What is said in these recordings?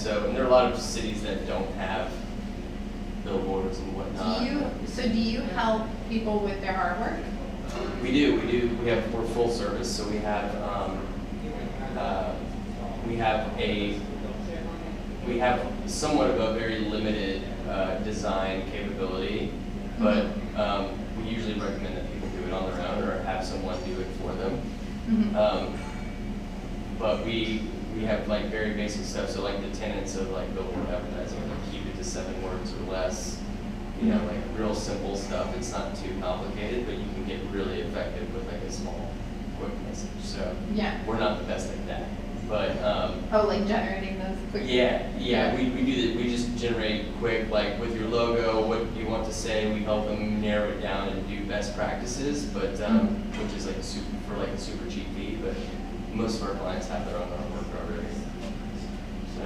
So, and there are a lot of cities that don't have billboards and whatnot. Do you help people with their artwork? We do. We're full service, so we have somewhat of a very limited design capability, but we usually recommend that people do it on their own or have someone do it for them. But we have like very basic stuff, so like the tenets of like billboard advertising, like keep it to 7 words or less. You know, like real simple stuff. It's not too complicated, but you can get really effective with like a small, quick message. So yeah, we're not the best at that, but like generating those quick. Yeah. We do that. We just generate quick, like with your logo, what you want to say. We help them narrow it down and do best practices, but which is like a super cheap fee. But most of our clients have their own artwork already. So,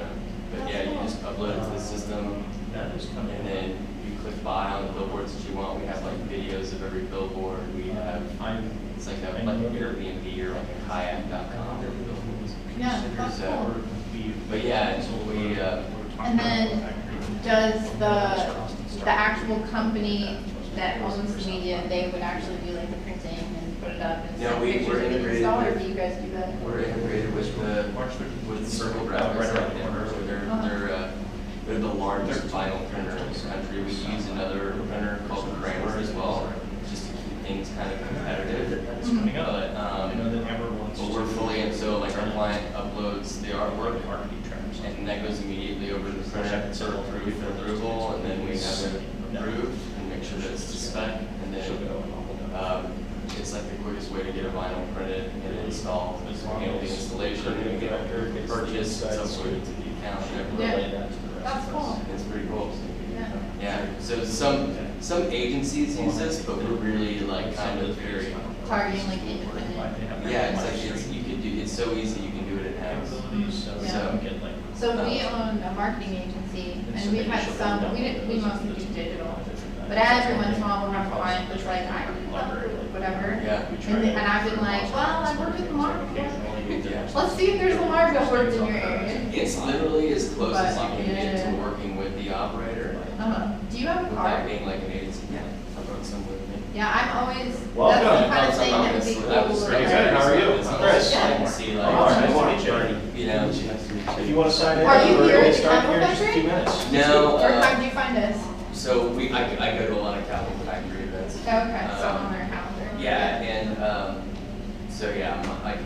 but yeah, you just upload it to the system, and then click buy on the billboards that you want. We have like videos of every billboard. We have it's like an Airbnb or like a kayak.com. Yeah, that's cool. But yeah, we. And then does the actual company that owns the media, they would actually do like the printing and put it up and No, we're integrated. Or do you guys do that? We're integrated with Circle Graphics. They're the largest vinyl printer in the country. We use another printer called Kramer as well, just to keep things kind of competitive. But we're fully in, so like our client uploads the artwork, and that goes immediately over to the printer for approval, and then we have it approved and make sure that it's to spec, and then it's like the quickest way to get a vinyl printed and installed. Handle the installation, and get it purchased, it's uploaded to the account, and relay that to the rest. That's cool. It's pretty cool. Yeah. So some agencies use this, but we're really like kind of very targeting like independent. Yeah, it's so easy. You can do it in house. So we own a marketing agency, and we've had some. We mostly do digital, but every once in a while we'll have a client that's like, I don't know, whatever. Yeah. And I've been like, well, I work with Lamar. Let's see if there's Lamar billboards in your area. It's literally as close as you can get to working with the operator. Do you have a car? Without being like an agency. Yeah, I brought some with me. Yeah, I'm always. Welcome. That's the kind of thing that would be cool. That was great. Good. How are you? Chris. Yeah. See, Nice to meet you. You know, If you want to sign in, Are you here at the start Chemical here in just a Factory? few minutes. No. Or how do you find us? So I go to a lot of Chemical Factory events. Okay, so on their calendar. Yeah, and so yeah,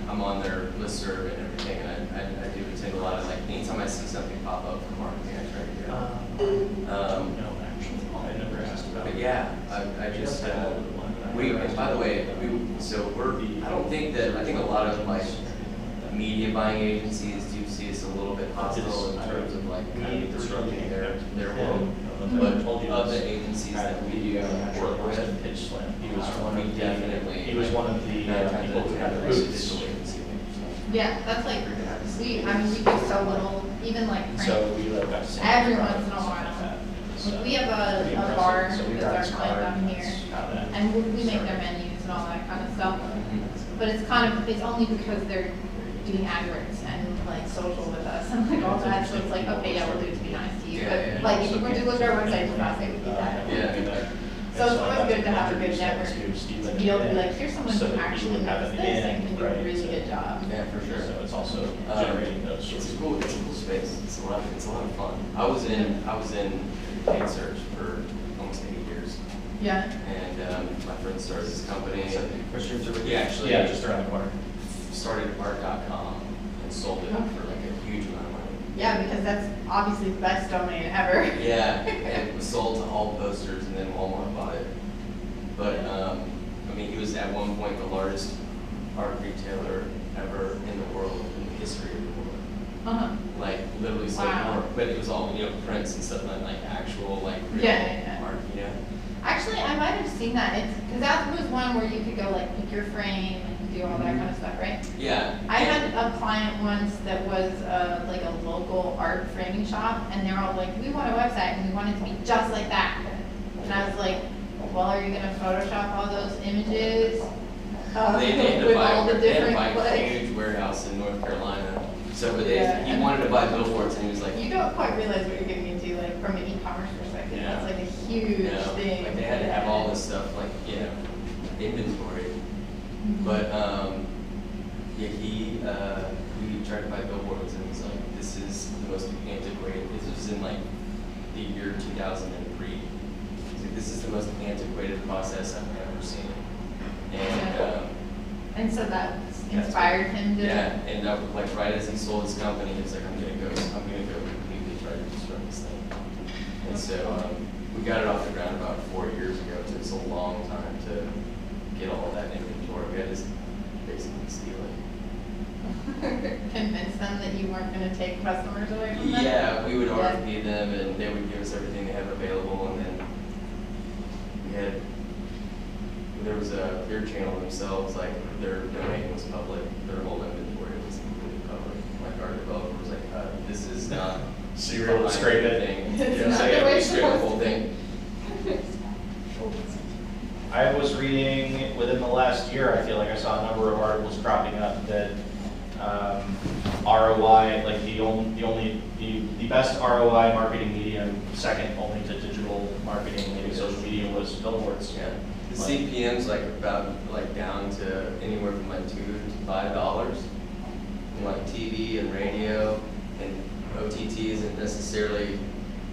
I'm on their listserv and everything, and I do attend a lot of, like, anytime I see something pop up from marketing, I try to get it. No, actually, I never asked about. But yeah, I just and by the way, I think a lot of like media buying agencies do see us a little bit hostile in terms of like kind of disrupting their world. But of the agencies that we do work with, He was one of the people who had the booths. Yeah, that's like, we do so little, even like print. So we got to see Every once in a while. Like, we have a bar that's our client down here, and we make their menus and all that kind of stuff. But it's only because they're doing AdWords and like social with us and like all that, so it's like, okay, yeah, we'll do it to be nice to you. But like, if you were to look at our website, it's not say we do that. So it's always good to have a good network. To be able to be like, here's someone who actually knows this and can do a really good job. Yeah, for sure. So it's also generating those. It's a cool space. It's a lot of fun. I was in paid search for almost 8 years. Yeah. And my friend started this company. He actually just around the corner. Started art.com and sold it for like a huge amount of money. Yeah, because that's obviously the best domain ever. Yeah, and it was sold to all posters, and then Walmart bought it. But I mean, he was at one point the largest art retailer ever in the world, in the history of the world. Like literally sold more, but it was all prints and stuff, like actual like real art. Actually, I might have seen that. It's because that was one where you could go like pick your frame and do all that kind of stuff, right? Yeah. I had a client once that was like a local art framing shop, and they were all like, "We want a website, and we want it to be just like that." And I was like, "Well, are you going to Photoshop all those images They with all the different a like?" huge warehouse in North Carolina. So So, but Yeah. he wanted to buy billboards, and he was like, You don't quite realize what you're getting into, like, from an e-commerce perspective. Yeah. That's like a huge thing. like they had to have all this stuff, like, you know, inventory. Mhm. But, yeah, we tried to buy billboards, and he was like, this is the most antiquated, this was in like the year 2003. He's like, this is the most antiquated process I've ever seen. And, And so that inspired him to. yeah, and like right as he sold his company, he was like, I'm gonna go completely try to disrupt this thing. And so we got it off the ground about 4 years ago. It took us a long time to get all that inventory. We had to basically steal it. Convince them that you weren't going to take customers away from them? Yeah, we would Yeah. RFP them, and they would give us everything they have available, and then there was a Clear Channel themselves, like their domain was public, their whole inventory was completely public. Like our developer was like, this is not. So you were able to scrape it? It's Yeah, not so the yeah, way we it's scraped the supposed whole to thing. I was reading within the last year, I feel like I saw a number of articles cropping up that ROI, like the best ROI marketing medium, second only to digital marketing, maybe social media, was billboards. Yeah. The CPM's like about down to anywhere from like $2 to $5. And like TV and radio and OTT isn't necessarily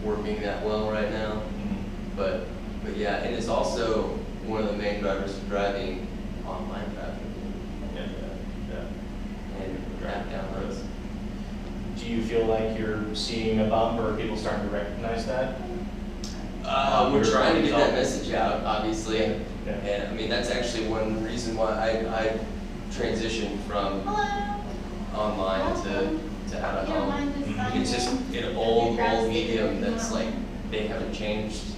working that well right now. But yeah, and it's also one of the main drivers of driving online traffic. And app downloads. Do you feel like you're seeing a bump, or are people starting to recognize that? We're trying to get that message out, obviously. Yeah. And I mean, that's actually one reason why I transitioned from online to out of home. It's just an old medium that's like, they haven't changed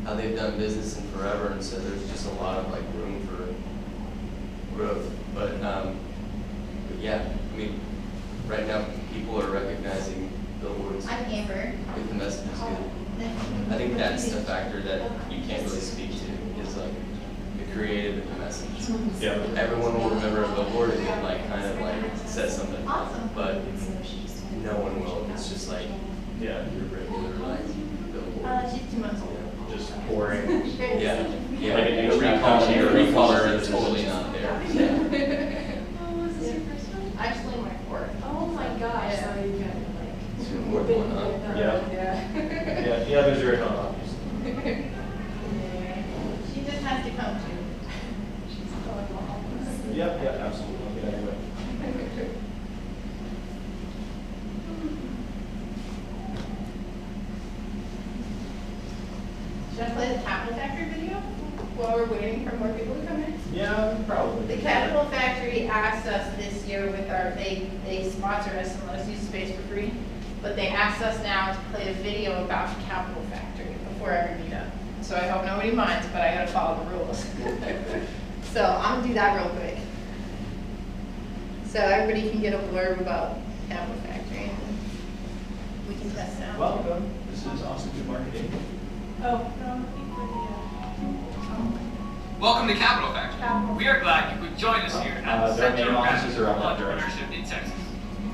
how they've done business in forever, and so there's just a lot of like room for growth. But yeah, I mean, right now people are recognizing billboards I'm Amber. with the messages good. I think that's the factor that you can't really speak to, is like the creative and the message. Yeah. Everyone will remember a billboard if it like kind of like says something, Awesome. but no one will if it's just like Yeah. your regular like billboard. She's 2 months old. Just boring. Yeah, yeah. Like a Your new recolor is totally not there. Yeah. Oh, was this your first one? Actually, my fourth. Oh my gosh, Yeah. so you got like. Two more than one, huh? Yeah. Yeah. Yeah, the others are at home, obviously. She just has to come too. She's going home. Yep, yeah, absolutely. I'll get out of your way. Should I play the Capital Factory video while we're waiting for more people to come in? Yeah, probably. The Capital Factory asked us this year with our, they sponsored us and let us use the space for free, but they asked us now to play a video about the Capital Factory before every meetup. So I hope nobody minds, but I gotta follow the rules. So I'm gonna do that real quick. So everybody can get a blurb about Capital Factory and then we can test it out. Welcome. This is Awesome Good Marketing. Oh, no, I'm looking for Welcome to Capital Factory. We are glad you could join us here at the their main Center of offices are up that Entrepreneurship in Texas.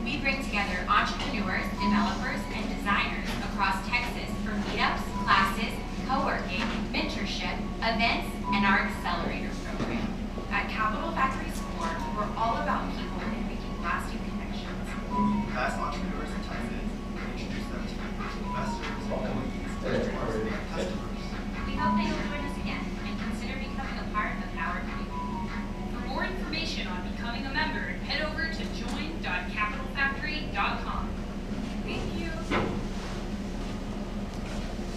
We bring together entrepreneurs, developers, and designers across Texas for meetups, classes, co-working, mentorship, events, and our accelerator program. At Capital Factory's core, we're all about people and making lasting connections. Past entrepreneurs in Texas and introduce them to potential investors, employees, benchmarks, and customers. We hope that you'll join us again and consider becoming a part of our community. For more information on becoming a member, head over to join.capitalfactory.com. Thank you.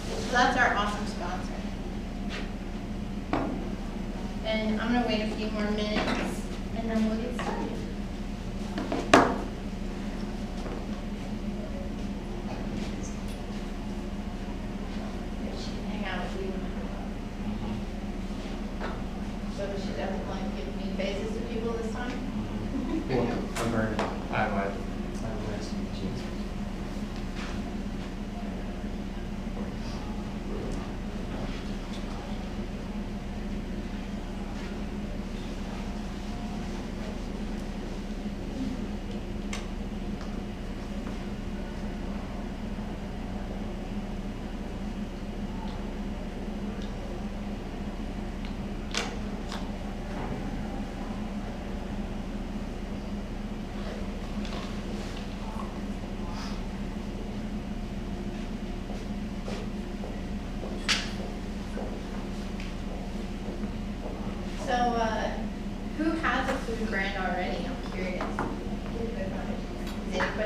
So that's our awesome sponsor. And I'm gonna wait a few more minutes and then we'll get started. She can hang out with you. So we should definitely give new faces to people this time. I'm Vernon. I'm nice to meet you.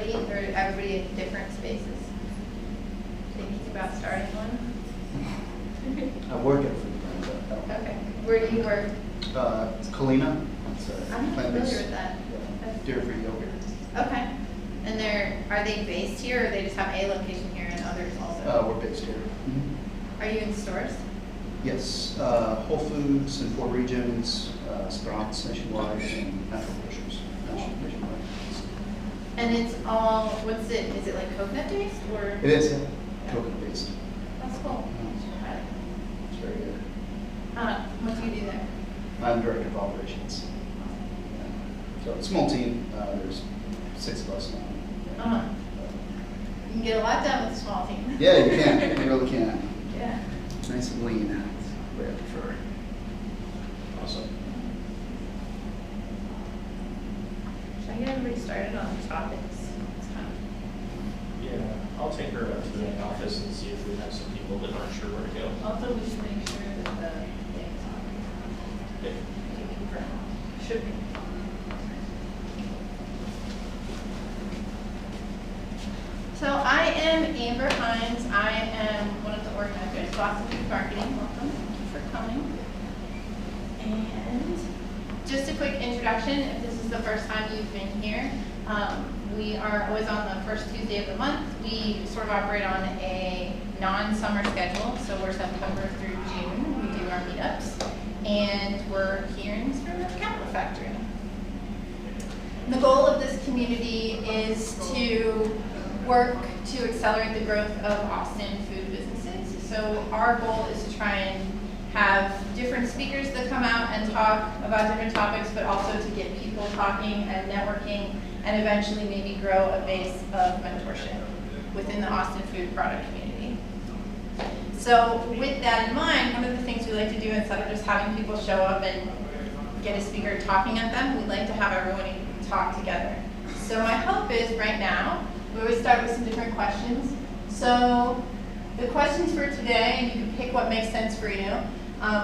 everybody, or everybody in different spaces? Thinking about starting one? I work at Food Brand. Okay. Where do you work? It's Kalina. It's I'm not familiar with that. Dairy-free yogurt. Okay. And are they based here, or they just have a location here and others also? We're based here. Are you in stores? Yes, Whole Foods in 4 regions, Sprouts nationwide, and Natural Grocers nationwide. And it's all, what's it, is it like coconut based or? It is, yeah. Coconut based. That's cool. It's very good. What do you do there? I'm director of operations. So it's a small team. There's 6 of us now. You can get a lot done with a small team. Yeah, you can. You really can. Yeah. Nice and lean. That's what I prefer. Awesome. Should I get everybody started on topics? Yeah, I'll take her up to the main office and see if we have some people that aren't sure where to go. Also, we should make sure that the things should be. So I am Amber Hines. I am one of the organizers, Boston Food Marketing. Welcome. Thank you for coming. And just a quick introduction, if this is the first time you've been here, we are always on the first Tuesday of the month. We sort of operate on a non-summer schedule, so we're September through June. We do our meetups, and we're here in Spring River Capital Factory. The goal of this community is to work to accelerate the growth of Austin food businesses. So our goal is to try and have different speakers that come out and talk about different topics, but also to get people talking and networking, and eventually maybe grow a base of mentorship within the Austin food product community. So with that in mind, one of the things we like to do, instead of just having people show up and get a speaker talking at them, we like to have everyone talk together. So my hope is right now, we always start with some different questions. So the questions for today, and you can pick what makes sense for you.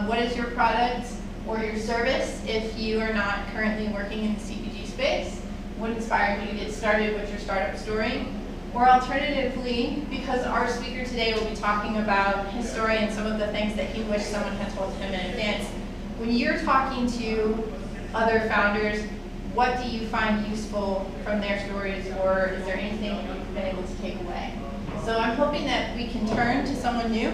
What is your product or your service if you are not currently working in the CPG space? What inspired you to get started with your startup story? Or alternatively, because our speaker today will be talking about his story and some of the things that he wished someone had told him in advance, when you're talking to other founders, what do you find useful from their stories, or is there anything that you've been able to take away? So I'm hoping that we can turn to someone new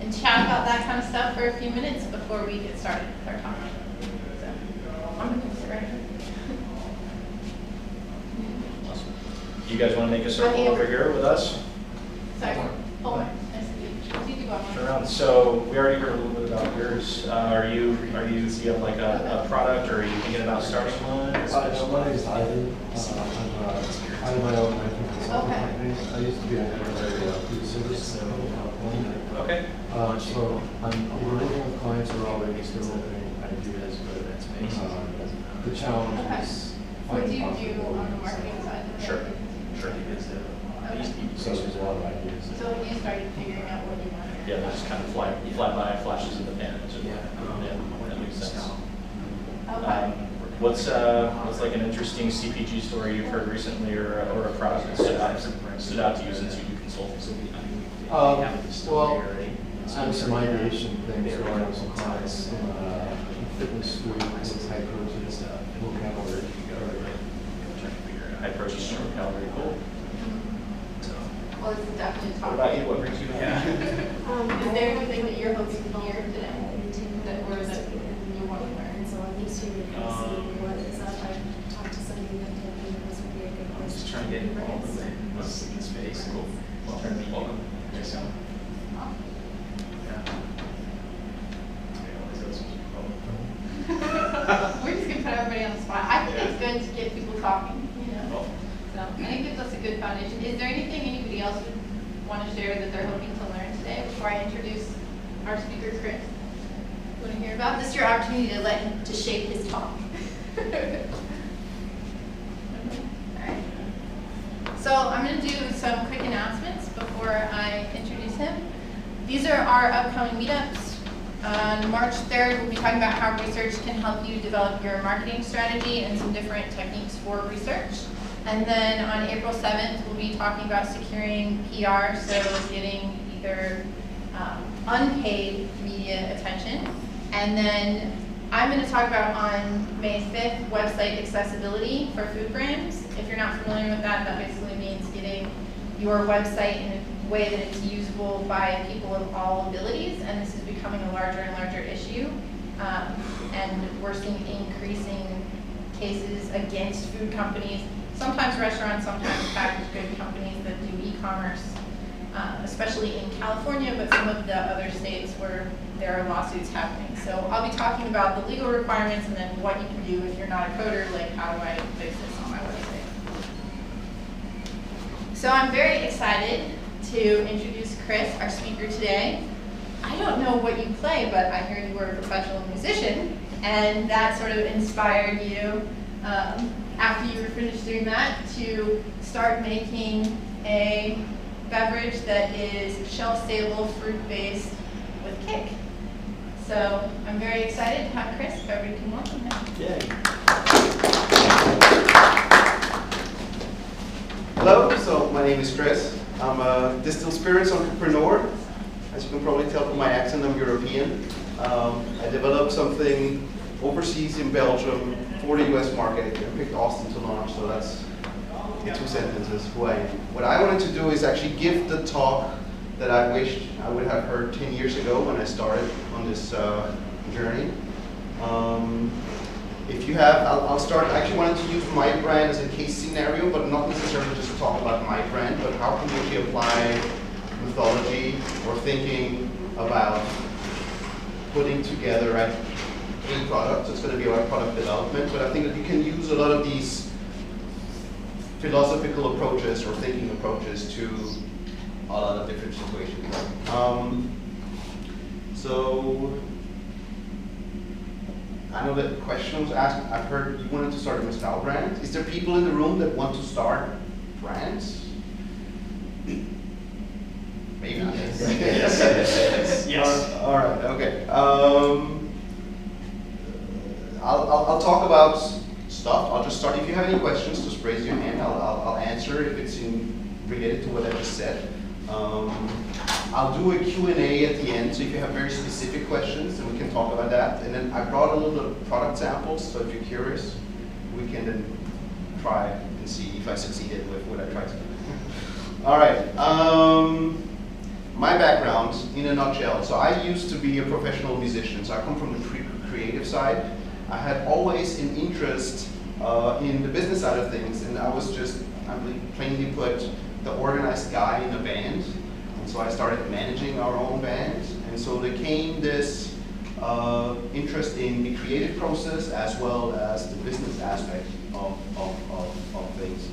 and chat about that kind of stuff for a few minutes before we get started with our talk. So I'm going to sit right here. Awesome. You guys want to make a circle over here with us? Sorry. Hold on. Nice to meet you. You can go on. Turn around. So we already heard a little bit about yours. Do you have like a product, or are you thinking about starting one? My name is Ivan. I have my own consulting company. I used to be a head of a food service company. Okay. So we're working with clients who are already still opening ideas, but the challenge is What do finding you do on the marketing side? Sure. Sure. So there's a lot of ideas. So when you started figuring out what you wanted. Yeah, they just kind of fly by, flashes in the pan. So, yeah, that makes sense. Okay. What's like an interesting CPG story you've heard recently, or a product that stood out to you since you do consulting? Well, I have some ideation things going on with some clients in fitness food, high protein stuff, low calorie. High protein, low calorie, cool. Well, this is definitely a What topic. about you? What brings you here? Is there anything that you're hoping to hear today that you want to learn? So at least you can see what is up. I talked to somebody that told me this would be a good place. Just trying to get involved in the space. Cool. Welcome. Thanks, Sam. We're just going to put everybody on the spot. I think it's good to get people talking, you know. So, and it gives us a good foundation. Is there anything anybody else would want to share that they're hoping to learn today before I introduce our speaker, Chris? You want to hear about? This is your opportunity to let him to shape his talk. All right. So I'm going to do some quick announcements before I introduce him. These are our upcoming meetups. On March 3rd, we'll be talking about how research can help you develop your marketing strategy and some different techniques for research. And then on April 7th, we'll be talking about securing PR, so getting either unpaid media attention. And then I'm going to talk about on May 5th, website accessibility for food brands. If you're not familiar with that, that basically means getting your website in a way that it's usable by people of all abilities, and this is becoming a larger and larger issue. And we're seeing increasing cases against food companies, sometimes restaurants, sometimes packaged good companies that do e-commerce, especially in California, but some of the other states where there are lawsuits happening. So I'll be talking about the legal requirements and then what you can do if you're not a coder, like how do I fix this on my website. So I'm very excited to introduce Chris, our speaker today. I don't know what you play, but I hear you were a professional musician, and that sort of inspired you, after you were finished doing that, to start making a beverage that is shelf-stable, fruit-based with kick. So I'm very excited to have Chris, if everybody can welcome him. Yay. Hello, so my name is Chris. I'm a distilled spirits entrepreneur. As you can probably tell from my accent, I'm European. I developed something overseas in Belgium for the US market. I picked Austin to launch, so that's in 2 sentences who I am. What I wanted to do is actually give the talk that I wished I would have heard 10 years ago when I started on this journey. If you have, I'll start, I actually wanted to use my brand as a case scenario, but not necessarily just to talk about my brand, but how can you actually apply mythology or thinking about putting together a product. So it's going to be about product development, but I think that you can use a lot of these philosophical approaches or thinking approaches to a lot of different situations. So I know that the question was asked, I've heard you wanted to start a mezcal brand. Is there people in the room that want to start brands? Maybe not. Yes. Yes. All right, okay. I'll talk about stuff. I'll just start. If you have any questions, just raise your hand. I'll answer if it's related to what I just said. I'll do a Q&A at the end, so if you have very specific questions, then we can talk about that. And then I brought a little bit of product samples, so if you're curious, we can then try and see if I succeeded with what I tried to do. All right. My background, in a nutshell. So I used to be a professional musician, so I come from the creative side. I had always an interest in the business side of things, and I was just, I really plainly put, the organized guy in a band. And so I started managing our own band. And so there came this interest in the creative process as well as the business aspect of things.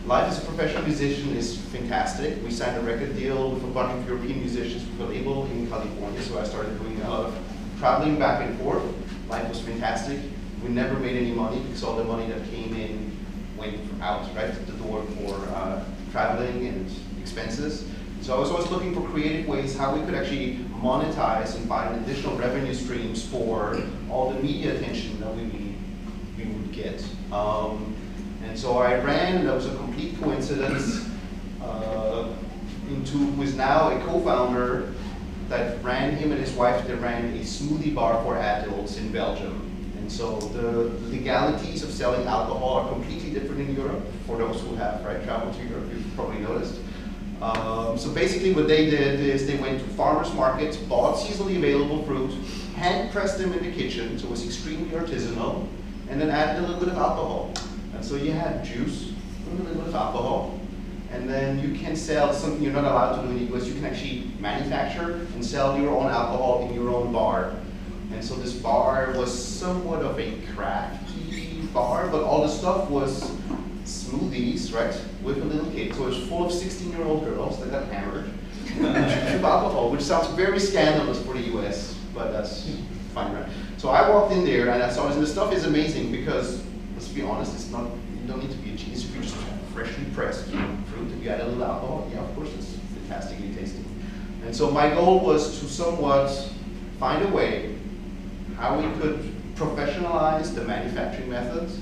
Life as a professional musician is fantastic. We signed a record deal with a bunch of European musicians for a label in California, so I started doing a lot of traveling back and forth. Life was fantastic. We never made any money because all the money that came in went out right the door for traveling and expenses. So I was always looking for creative ways how we could actually monetize and find additional revenue streams for all the media attention that we would get. And so I ran, that was a complete coincidence, into who is now a co-founder that ran, him and his wife, they ran a smoothie bar for adults in Belgium. And so the legalities of selling alcohol are completely different in Europe. For those who have traveled to Europe, you've probably noticed. So basically what they did is they went to farmers markets, bought seasonally available fruit, hand pressed them in the kitchen, so it was extremely artisanal, and then added a little bit of alcohol. And so you had juice, a little bit of alcohol, and then you can sell something you're not allowed to do in the US. You can actually manufacture and sell your own alcohol in your own bar. And so this bar was somewhat of a crafty bar, but all the stuff was smoothies, right, with a little kid. So it was full of 16-year-old girls that got hammered with alcohol, which sounds very scandalous for the US, but that's fine, right? So I walked in there and I saw this, and the stuff is amazing because, let's be honest, it's not, you don't need to be a genius if you just freshly pressed fruit and you add a little alcohol. Yeah, of course, it's fantastically tasty. And so my goal was to somewhat find a way how we could professionalize the manufacturing methods,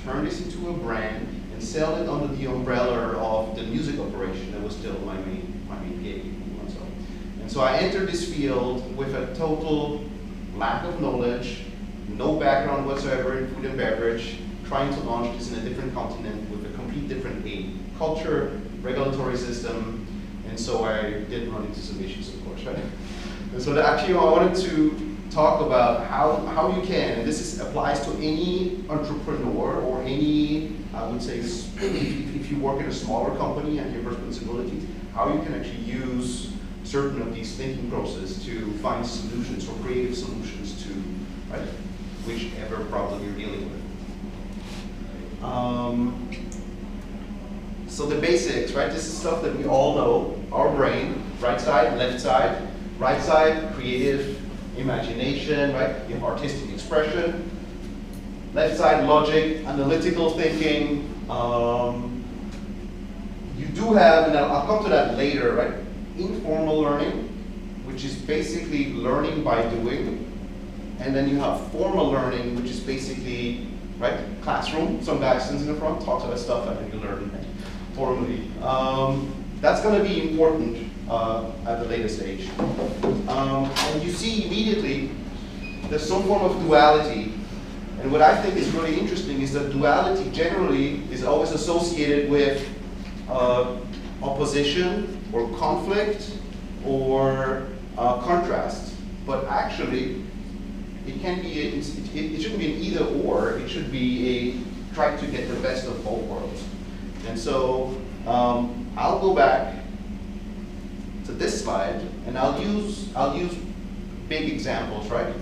turn this into a brand, and sell it under the umbrella of the music operation that was still my main gig. And so I entered this field with a total lack of knowledge, no background whatsoever in food and beverage, trying to launch this in a different continent with a complete different culture, regulatory system, and so I did run into some issues, of course, right? And so actually I wanted to talk about how you can, and this applies to any entrepreneur or any, I would say, if you work in a smaller company and you have responsibilities, how you can actually use certain of these thinking processes to find solutions or creative solutions to, right, whichever problem you're dealing with. So the basics, right? This is stuff that we all know. Our brain, right side, left side. Right side, creative imagination, right? You have artistic expression. Left side, logic, analytical thinking. You do have, and I'll come to that later, right? Informal learning, which is basically learning by doing. And then you have formal learning, which is basically, right, classroom. Some guy sits in the front, talks about stuff, and then you learn formally. That's going to be important at the later stage. And you see immediately there's some form of duality. And what I think is really interesting is that duality generally is always associated with opposition or conflict or contrast. But actually, it can be, it shouldn't be an either or, it should be a try to get the best of both worlds. And so I'll go back to this slide and I'll use big examples, right?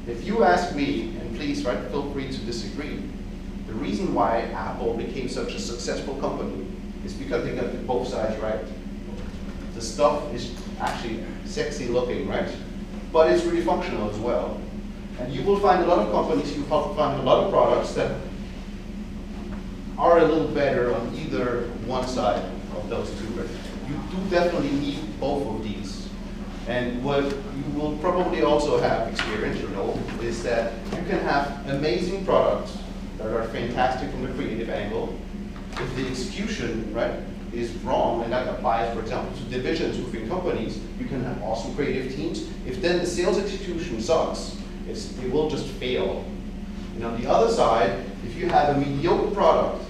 If you ask me, and please, right, feel free to disagree, the reason why Apple became such a successful company is because they got both sides right. The stuff is actually sexy looking, right? But it's really functional as well. And you will find a lot of companies, you will find a lot of products that are a little better on either one side of those two. Right? You do definitely need both of these. And what you will probably also have experience or know is that you can have amazing products that are fantastic from the creative angle. If the execution, right, is wrong, and that applies, for example, to divisions within companies, you can have awesome creative teams. If then the sales execution sucks, it will just fail. And on the other side, if you have a mediocre product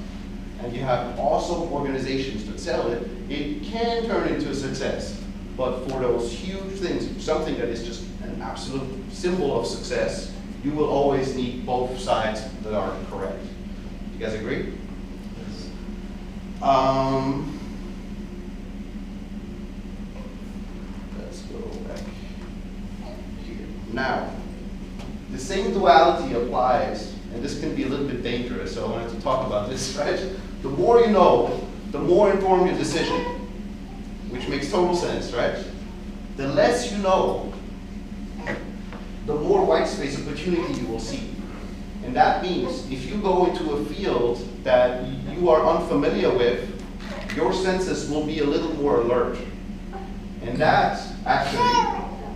and you have awesome organizations that sell it, it can turn into a success. But for those huge things, something that is just an absolute symbol of success, you will always need both sides that are correct. You guys agree? Let's go back here. Now, the same duality applies, and this can be a little bit dangerous, so I wanted to talk about this, right? The more you know, the more informed your decision, which makes total sense, right? The less you know, the more white space opportunity you will see. And that means if you go into a field that you are unfamiliar with, your senses will be a little more alert. And that's actually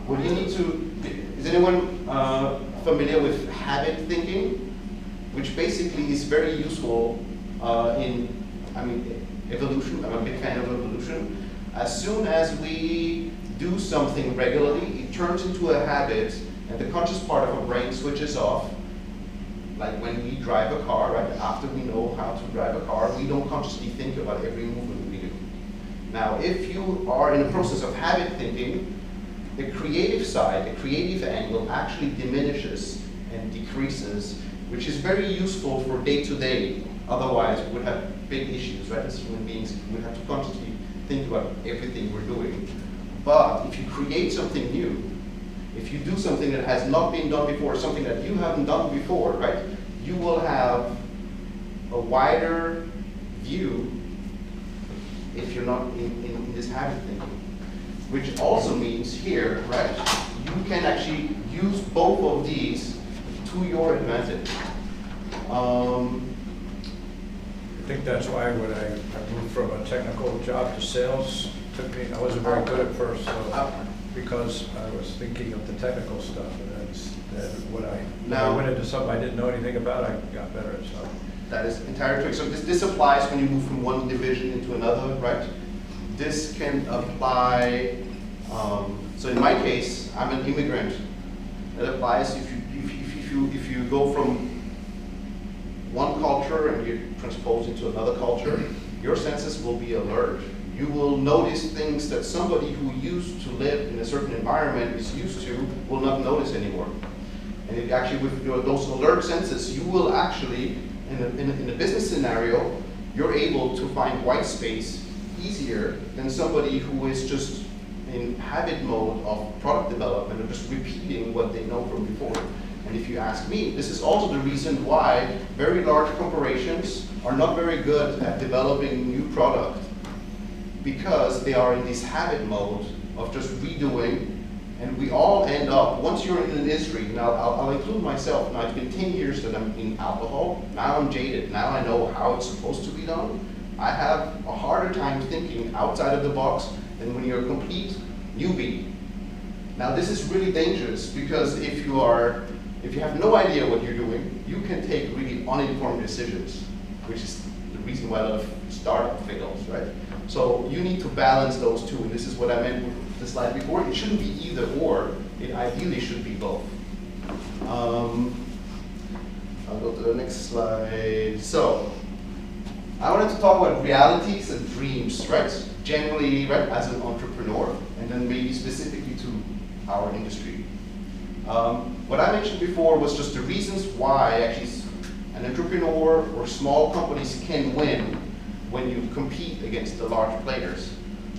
what you need to, is anyone familiar with habit thinking? Which basically is very useful in, evolution. I'm a big fan of evolution. As soon as we do something regularly, it turns into a habit, and the conscious part of our brain switches off. Like when we drive a car, right? After we know how to drive a car, we don't consciously think about every movement we do. Now, if you are in the process of habit thinking, the creative side, the creative angle actually diminishes and decreases, which is very useful for day-to-day. Otherwise, we would have big issues, right? As human beings, we have to consciously think about everything we're doing. But if you create something new, if you do something that has not been done before, something that you haven't done before, right, you will have a wider view if you're not in this habit thinking. Which also means here, right, you can actually use both of these to your advantage. I think that's why when I moved from a technical job to sales I wasn't very good at first, so, because I was thinking of the technical stuff, and when I went into something I didn't know anything about, I got better at stuff. That is entirely true. So this applies when you move from one division into another, right? This can apply, so in my case, I'm an immigrant. That applies if you go from one culture and you transpose into another culture, your senses will be alert. You will notice things that somebody who used to live in a certain environment is used to will not notice anymore. And it actually, with those alert senses, you will actually, in a business scenario, you're able to find white space easier than somebody who is just in habit mode of product development and just repeating what they know from before. And if you ask me, this is also the reason why very large corporations are not very good at developing new product, because they are in this habit mode of just redoing. And we all end up, once you're in an industry, now I'll include myself, now it's been 10 years that I'm in alcohol, now I'm jaded, now I know how it's supposed to be done. I have a harder time thinking outside of the box than when you're a complete newbie. Now this is really dangerous, because if you have no idea what you're doing, you can take really uninformed decisions, which is the reason why a lot of startup fails, right? So you need to balance those two, and this is what I meant with the slide before. It shouldn't be either or, it ideally should be both. I'll go to the next slide. So, I wanted to talk about realities and dreams, right? Generally, right, as an entrepreneur, and then maybe specifically to our industry. What I mentioned before was just the reasons why actually an entrepreneur or small companies can win when you compete against the large players.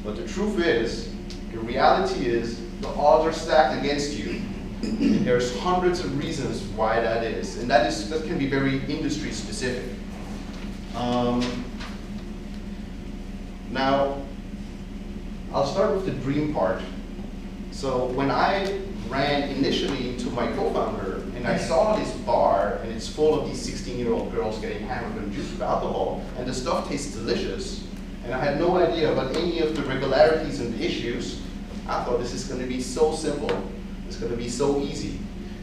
But the truth is, the reality is, the odds are stacked against you. And there's hundreds of reasons why that is. And that can be very industry specific. Now, I'll start with the dream part. So when I ran initially into my co-founder, and I saw this bar, and it's full of these 16-year-old girls getting hammered and juiced with alcohol, and the stuff tastes delicious, and I had no idea about any of the regularities and issues, I thought this is going to be so simple. It's going to be so easy.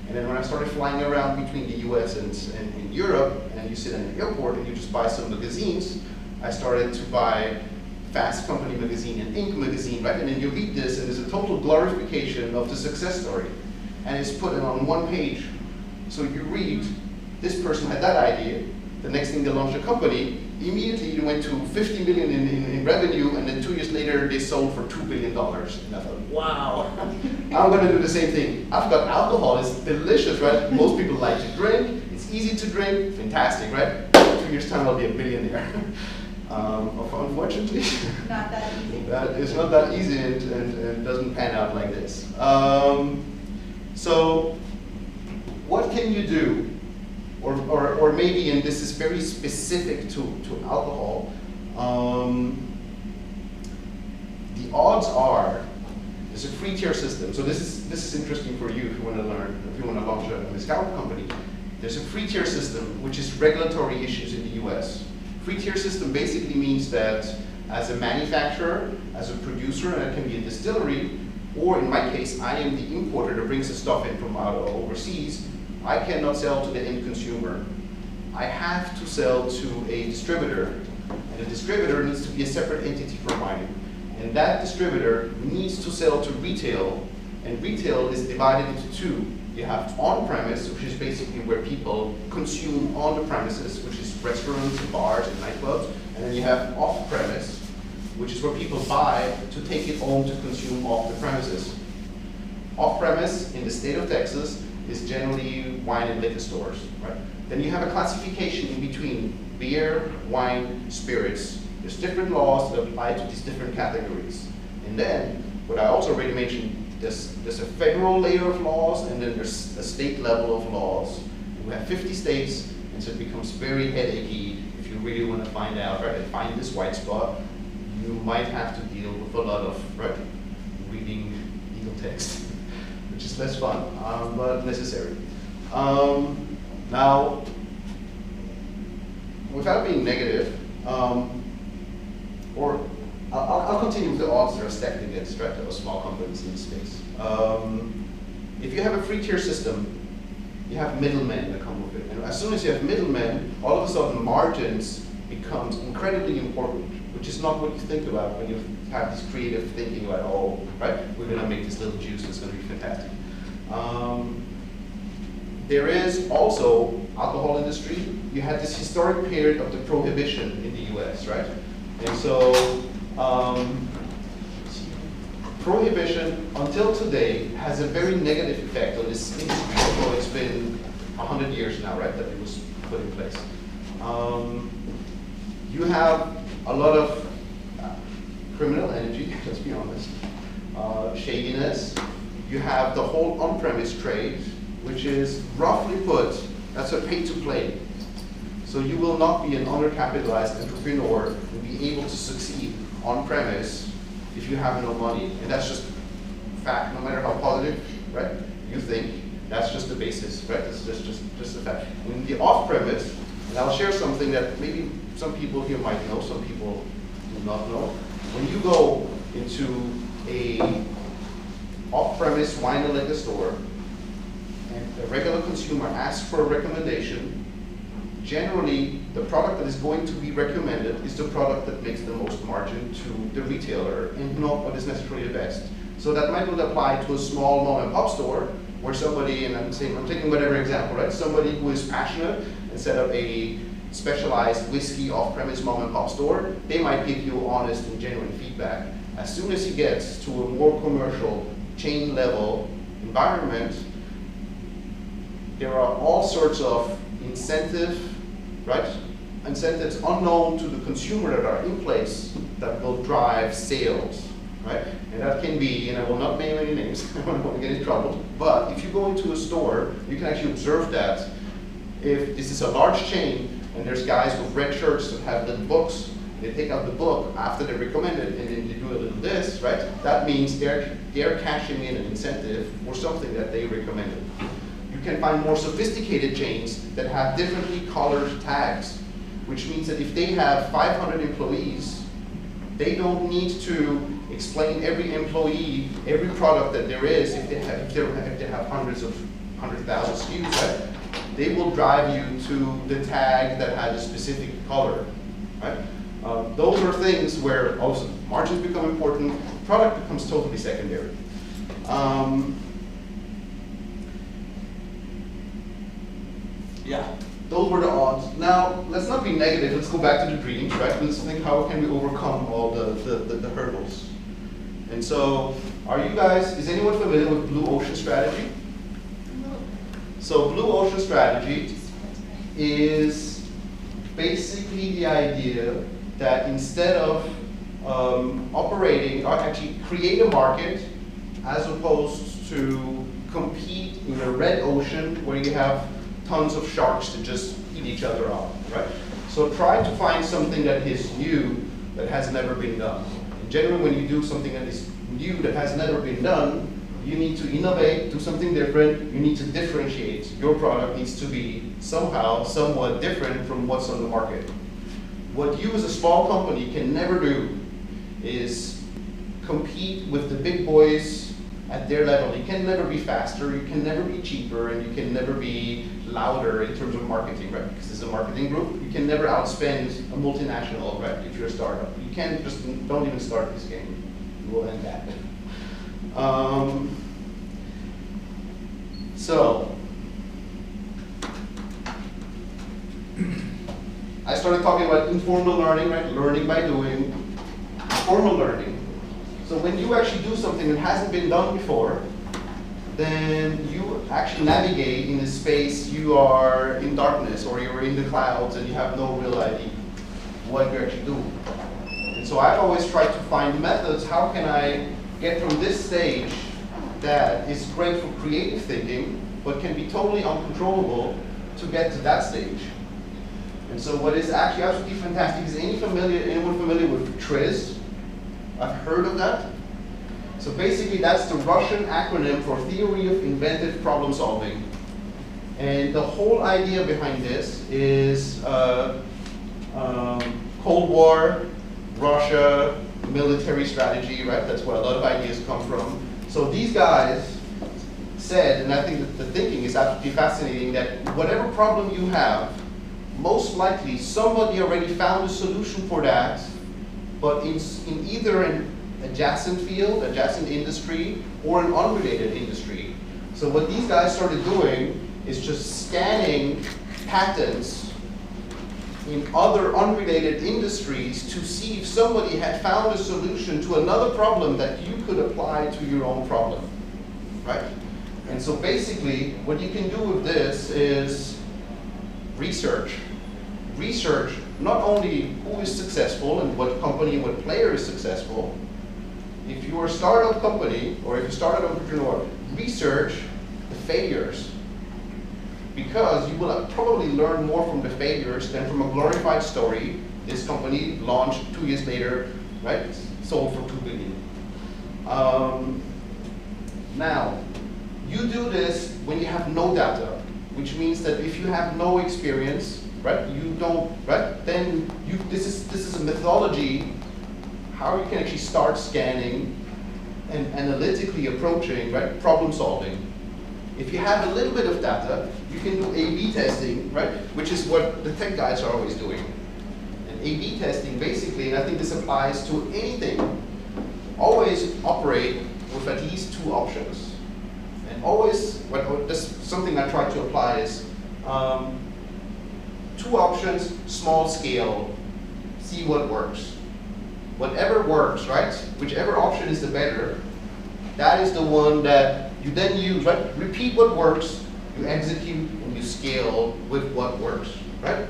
And then when I started flying around between the US and Europe, and you sit in an airport and you just buy some magazines, I started to buy Fast Company magazine and Inc. magazine, right? And then you read this, and there's a total glorification of the success story. And it's put on one page. So you read, this person had that idea, the next thing they launched a company, immediately it went to 50 million in revenue, and then 2 years later they sold for $2 billion. And I thought, wow, I'm gonna do the same thing. I've got alcohol, it's delicious, right? Most people like to drink, it's easy to drink, fantastic, right? 2 years time I'll be a billionaire. Unfortunately, not that easy. It's not that easy, and doesn't pan out like this. So, what can you do? Or maybe, and this is very specific to alcohol, the odds are, there's a free tier system. So this is interesting for you if you want to learn, if you want to launch a mezcal company. There's a free tier system, which is regulatory issues in the US. Free tier system basically means that as a manufacturer, as a producer, and it can be a distillery, or in my case, I am the importer that brings the stuff in from out overseas, I cannot sell to the end consumer. I have to sell to a distributor, and the distributor needs to be a separate entity from mine. And that distributor needs to sell to retail, and retail is divided into two. You have on-premise, which is basically where people consume on the premises, which is restaurants and bars and nightclubs, and then you have off-premise, which is where people buy to take it home to consume off the premises. Off-premise in the state of Texas is generally wine and liquor stores, right? Then you have a classification in between beer, wine, spirits. There's different laws that apply to these different categories. And then, what I also already mentioned, there's a federal layer of laws, and then there's a state level of laws. We have 50 states, and so it becomes very headachy if you really want to find out, right, and find this white spot. You might have to deal with a lot of, right, reading legal text, which is less fun, but necessary. Now, without being negative, or I'll continue with the odds that are stacked against, right, those small companies in this space. If you have a free-tier system, you have middlemen that come with it. And as soon as you have middlemen, all of a sudden margins becomes incredibly important, which is not what you think about when you have this creative thinking about, oh, right, we're going to make this little juice, it's going to be fantastic. There is also alcohol industry. You had this historic period of the prohibition in the US, right? And so prohibition until today has a very negative effect on this industry, although it's been 100 years now, right, that it was put in place. You have a lot of criminal energy, let's be honest, shadiness. You have the whole on-premise trade, which is roughly put, that's a pay-to-play. So you will not be an undercapitalized entrepreneur and be able to succeed on-premise if you have no money. And that's just fact, no matter how positive, right, you think, that's just the basis, right? It's just a fact. In the off-premise, and I'll share something that maybe some people here might know, some people do not know. When you go into a off-premise wine and liquor store, and a regular consumer asks for a recommendation, generally the product that is going to be recommended is the product that makes the most margin to the retailer and not what is necessarily the best. So that might not apply to a small mom and pop store where somebody, and I'm taking whatever example, right? Somebody who is passionate and set up a specialized whiskey off-premise mom and pop store, they might give you honest and genuine feedback. As soon as you get to a more commercial chain level environment, there are all sorts of incentives unknown to the consumer that are in place that will drive sales, right? And that can be, and I will not name any names, I don't want to get in trouble, but if you go into a store, you can actually observe that if this is a large chain and there's guys with red shirts that have little books, they take out the book after they recommend it and then they do a little this, right? That means they're cashing in an incentive for something that they recommended. You can find more sophisticated chains that have differently colored tags, which means that if they have 500 employees, they don't need to explain every employee, every product that there is if they have hundreds of 100,000 SKUs, right? They will drive you to the tag that has a specific color, right? Those are things where also margins become important, product becomes totally secondary. Yeah, those were the odds. Now, let's not be negative, let's go back to the dreams, right? Let's think, how can we overcome all the hurdles? And so, is anyone familiar with Blue Ocean Strategy? So Blue Ocean Strategy is basically the idea that instead of operating, or actually create a market as opposed to compete in a red ocean where you have tons of sharks that just eat each other up, right? So try to find something that is new, that has never been done. And generally when you do something that is new, that has never been done, you need to innovate, do something different, you need to differentiate. Your product needs to be somehow, somewhat different from what's on the market. What you as a small company can never do is compete with the big boys at their level. You can never be faster, you can never be cheaper, and you can never be louder in terms of marketing, right? Because it's a marketing group. You can never outspend a multinational, right? If you're a startup. You can't just, don't even start this game. You will end that. So, I started talking about informal learning, right? Learning by doing, formal learning. So when you actually do something that hasn't been done before, then you actually navigate in a space, you are in darkness or you're in the clouds and you have no real idea what you're actually doing. And so I've always tried to find methods, how can I get from this stage that is great for creative thinking, but can be totally uncontrollable to get to that stage. And so what is actually absolutely fantastic is anyone familiar with TRIZ? I've heard of that. So basically that's the Russian acronym for Theory of Inventive Problem Solving. And the whole idea behind this is Cold War, Russia, military strategy, right? That's where a lot of ideas come from. So these guys said, and I think that the thinking is absolutely fascinating, that whatever problem you have, most likely somebody already found a solution for that, but in either an adjacent field, adjacent industry, or an unrelated industry. So what these guys started doing is just scanning patents in other unrelated industries to see if somebody had found a solution to another problem that you could apply to your own problem, right? And so basically, what you can do with this is research. Research not only who is successful and what company, what player is successful. If you're a startup company or if you're a startup entrepreneur, research the failures. Because you will probably learn more from the failures than from a glorified story. This company launched 2 years later, right? Sold for $2 billion. Now, you do this when you have no data, which means that if you have no experience, right? You don't, right? Then this is a methodology how you can actually start scanning and analytically approaching, right? Problem solving. If you have a little bit of data, you can do A/B testing, right? Which is what the tech guys are always doing. And A/B testing, basically, and I think this applies to anything, always operate with at least 2 options. And always, this something I try to apply is 2 options, small scale, see what works. Whatever works, right? Whichever option is the better, that is the one that you then use, right? Repeat what works, you execute, and you scale with what works, right?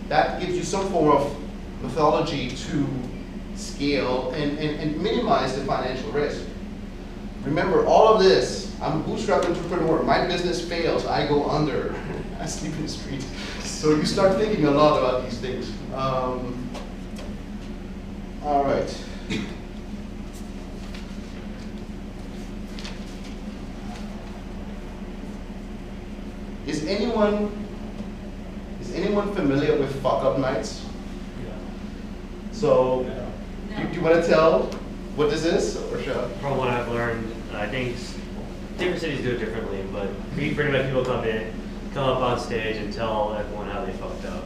That gives you some form of methodology to scale and minimize the financial risk. Remember, all of this, I'm a bootstrap entrepreneur. My business fails, I go under. I sleep in the street. So you start thinking a lot about these things. All right. Is anyone familiar with fuck up nights? Yeah. So, do you want to tell what this is, or shall I? From what I've learned, I think different cities do it differently, but pretty much people come up on stage and tell everyone how they fucked up.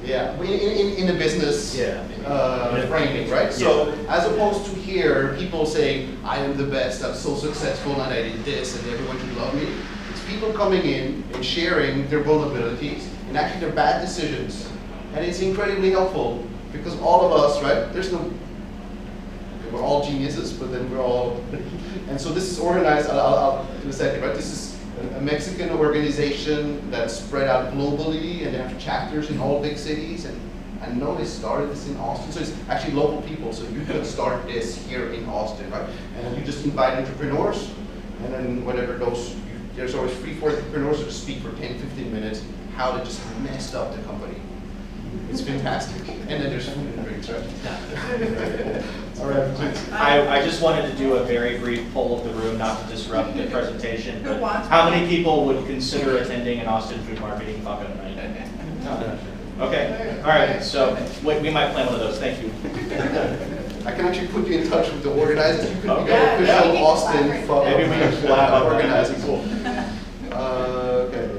Yeah, in the business framing, right? So as opposed to here, people saying, I am the best, I'm so successful, and I did this, and everyone should love me. It's people coming in and sharing their vulnerabilities and actually their bad decisions. And it's incredibly helpful because all of us, right, we're all geniuses, but then we're all, and so this is organized, I'll in a second, right? This is a Mexican organization that's spread out globally, and they have chapters in all big cities. And I know they started this in Austin, so it's actually local people. So you could start this here in Austin, right? And you just invite entrepreneurs, and then whatever there's always free for entrepreneurs to speak for 10, 15 minutes how they just messed up the company. It's fantastic. And then there's food and drinks, right? All right. I just wanted to do a very brief poll of the room, not to disrupt the presentation. But how many people would consider attending an Austin Food Marketing fuck-up night? Okay. All right. So we might plan one of those. Thank you. I can actually put you in touch with the organizers. You could become official Austin fuck-up. Maybe we can collab on organizing. Cool. Okay.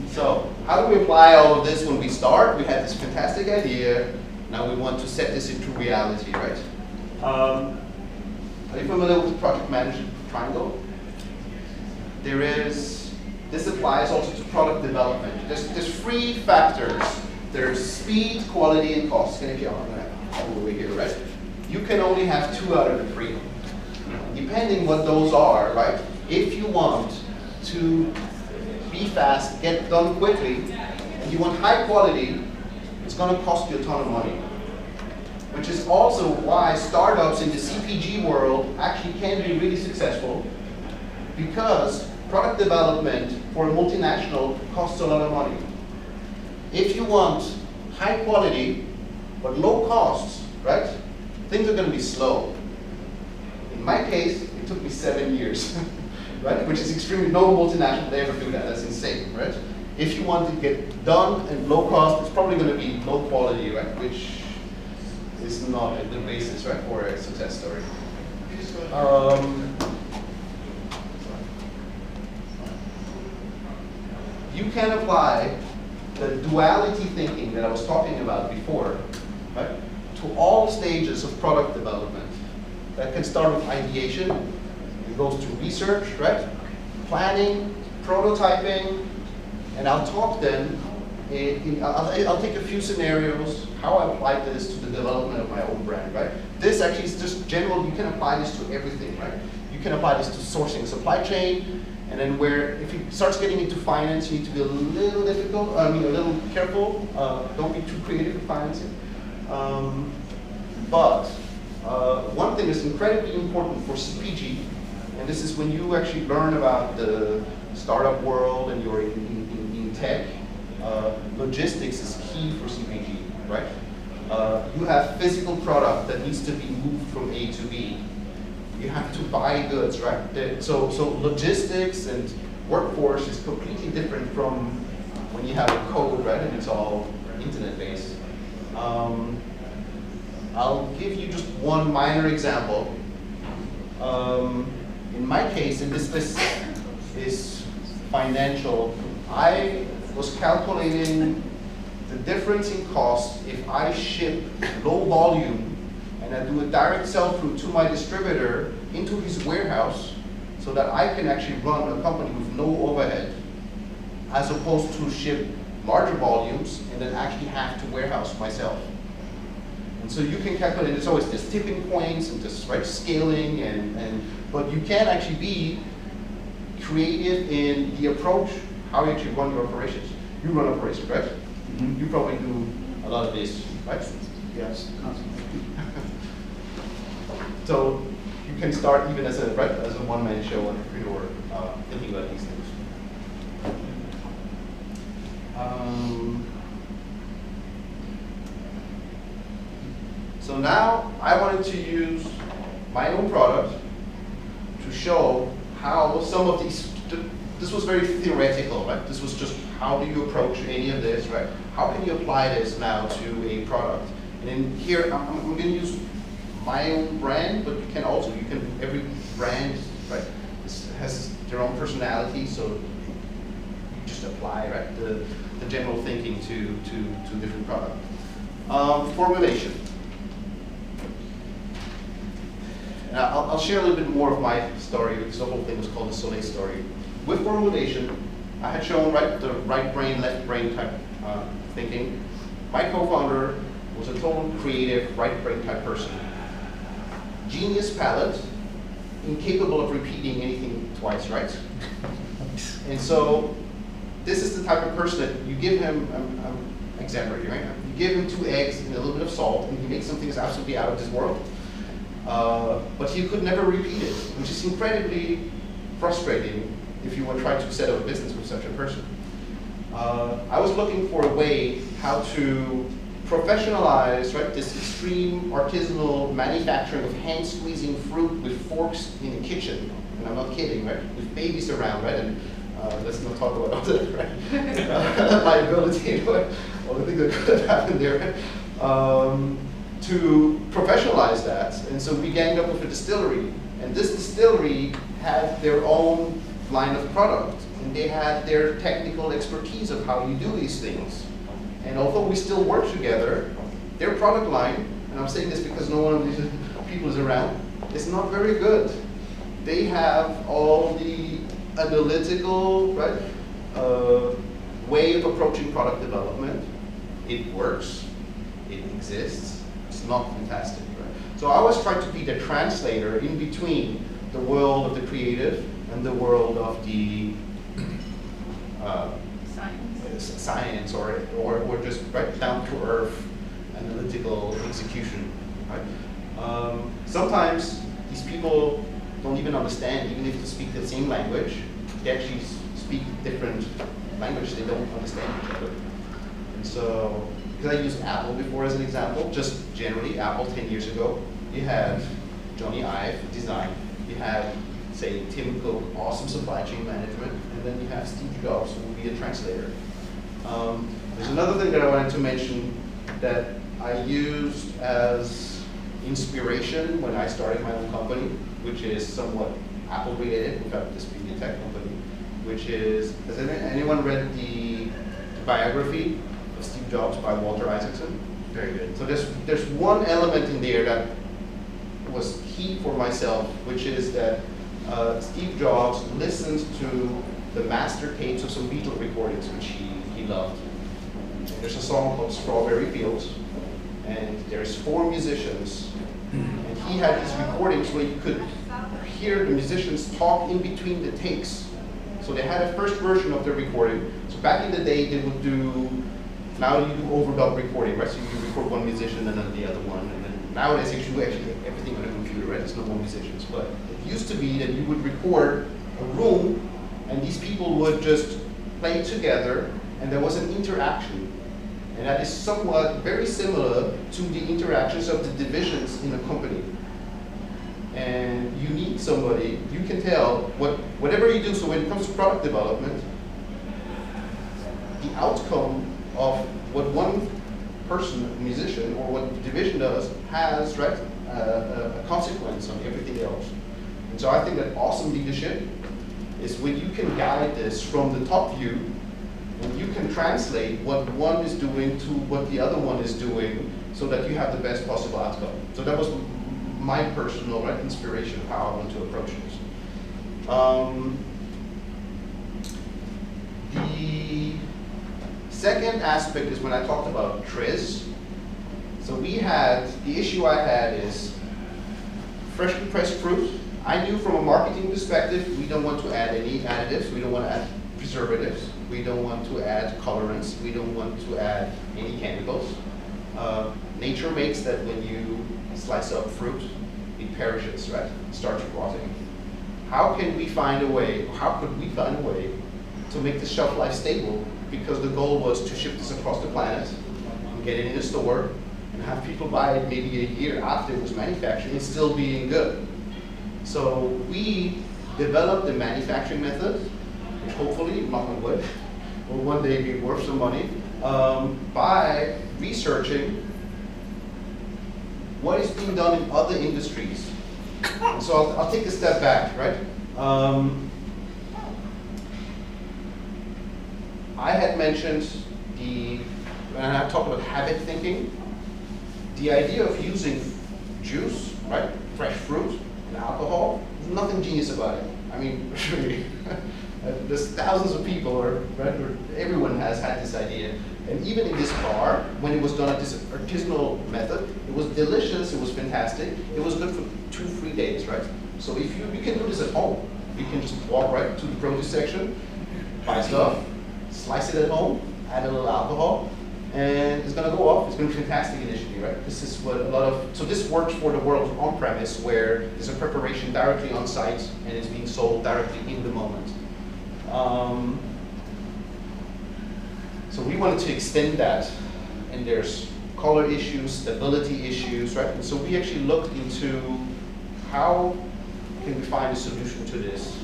So, how do we apply all of this when we start? We had this fantastic idea. Now we want to set this into reality, right? Are you familiar with Project Management Triangle? This applies also to product development. There's 3 factors. There's speed, quality, and cost. Can I get on that all the way here, right? You can only have 2 out of the 3. Depending what those are, right? If you want to be fast, get done quickly, and you want high quality, it's going to cost you a ton of money. Which is also why startups in the CPG world actually can be really successful, because product development for a multinational costs a lot of money. If you want high quality but low costs, right, things are going to be slow. In my case, it took me 7 years. right? Which is extremely, no multinational would ever do that. That's insane, right? If you want to get done and low cost, it's probably going to be low quality, right? Which is not a good basis, right, for a success story. You can apply the duality thinking that I was talking about before, right, to all stages of product development. That can start with ideation, it goes to research, right, planning, prototyping, and I'll talk then, I'll take a few scenarios, how I apply this to the development of my own brand, right? This actually is just general, you can apply this to everything, right? You can apply this to sourcing supply chain, and then where, if it starts getting into finance, you need to be a little difficult, a little careful. Don't be too creative with financing. But one thing that's incredibly important for CPG, and this is when you actually learn about the startup world and you're in tech, logistics is key for CPG, right? You have physical product that needs to be moved from A to B. You have to buy goods, right? So logistics and workforce is completely different from when you have a code, right, and it's all internet-based. I'll give you just one minor example. In my case, and this is financial, I was calculating the difference in cost if I ship low volume and I do a direct sell-through to my distributor into his warehouse so that I can actually run a company with no overhead, as opposed to ship larger volumes and then actually have to warehouse myself. And so you can calculate, there's always this tipping points and this right scaling, but you can actually be creative in the approach, how you actually run your operations. You run operations, right? Mm-hmm. You probably do a lot of this, right? Yes, constantly. So you can start even as a one-man show entrepreneur thinking about these things. So now I wanted to use my own product to show how some of these, this was very theoretical, right? This was just how do you approach any of this, right? How can you apply this now to a product? And in here, I'm going to use my own brand, but every brand, right, has their own personality, so you just apply, right, the general thinking to different products. Formulation. Now, I'll share a little bit more of my story, because the whole thing was called the Soleil story. With formulation, I had shown the right brain, left brain type thinking. My co-founder was a total creative, right brain type person. Genius palate, incapable of repeating anything twice, right? And so this is the type of person that you give him, I'm exaggerating right now, you give him 2 eggs and a little bit of salt, and he makes something that's absolutely out of this world. But he could never repeat it, which is incredibly frustrating if you were trying to set up a business with such a person. I was looking for a way how to professionalize, right, this extreme artisanal manufacturing of hand-squeezing fruit with forks in the kitchen. And I'm not kidding, right? With babies around, right? And let's not talk about all the right? liability, all the things that could have happened there. To professionalize that, and so we ganged up with a distillery. And this distillery had their own line of product, and they had their technical expertise of how you do these things. And although we still work together, their product line, and I'm saying this because no one of these people is around, is not very good. They have all the analytical, right, way of approaching product development. It works, it exists, it's not fantastic, right? So I always try to be the translator in between the world of the creative and the world of the science or just right down to earth analytical execution, right? Sometimes these people don't even understand, even if they speak the same language, they actually speak different language, they don't understand each other. And so, because I used Apple before as an example, just generally Apple 10 years ago, you had Johnny Ive design, you had say Tim Cook, awesome supply chain management, and then you have Steve Jobs, who will be a translator. There's another thing that I wanted to mention that I used as inspiration when I started my own company, which is somewhat Apple related, without this being a tech company, which is, has anyone read the biography of Steve Jobs by Walter Isaacson? Very good. So there's one element in there that was key for myself, which is that Steve Jobs listened to the master tapes of some Beatle recordings, which he loved. And there's a song called Strawberry Fields, and there's 4 musicians, and he had these recordings where you could hear the musicians talk in between the takes. So they had a first version of the recording. So back in the day, they would do, now you do overdub recording, right? So you record one musician and then the other one, and then nowadays you do actually everything on a computer, right? There's no more musicians. But it used to be that you would record a room, and these people would just play together, and there was an interaction. And that is somewhat very similar to the interactions of the divisions in a company. And you need somebody, you can tell, whatever you do, so when it comes to product development, the outcome of what one person, musician, or what the division does has, right, a consequence on everything else. And so I think that awesome leadership is when you can guide this from the top view, and you can translate what one is doing to what the other one is doing, so that you have the best possible outcome. So that was my personal inspiration of how I want to approach this. The second aspect is when I talked about Triz. So we had, the issue I had is freshly pressed fruit. I knew from a marketing perspective, we don't want to add any additives, we don't want to add preservatives, we don't want to add colorants, we don't want to add any chemicals. Nature makes that when you slice up fruit, it perishes, right? It starts rotting. How can we find a way, or how could we find a way to make the shelf life stable? Because the goal was to ship this across the planet, and get it in a store, and have people buy it maybe a year after it was manufactured and still being good. So we developed a manufacturing method, which hopefully, knock on wood, will one day be worth some money, by researching what is being done in other industries. So I'll take a step back, right? I had mentioned when I talked about habit thinking, the idea of using juice, right, fresh fruit, and alcohol, there's nothing genius about it. I mean, there's thousands of people, right, everyone has had this idea. And even in this bar, when it was done at this artisanal method, it was delicious, it was fantastic. It was good for 2-3 days, right? So if you can do this at home. You can just walk right to the produce section, buy stuff, slice it at home, add a little alcohol, and it's gonna go off. It's gonna be fantastic initially, right? This is what a lot of, so this works for the world on-premise where there's a preparation directly on site and it's being sold directly in the moment. So we wanted to extend that, and there's color issues, stability issues, right? And so we actually looked into how can we find a solution to this.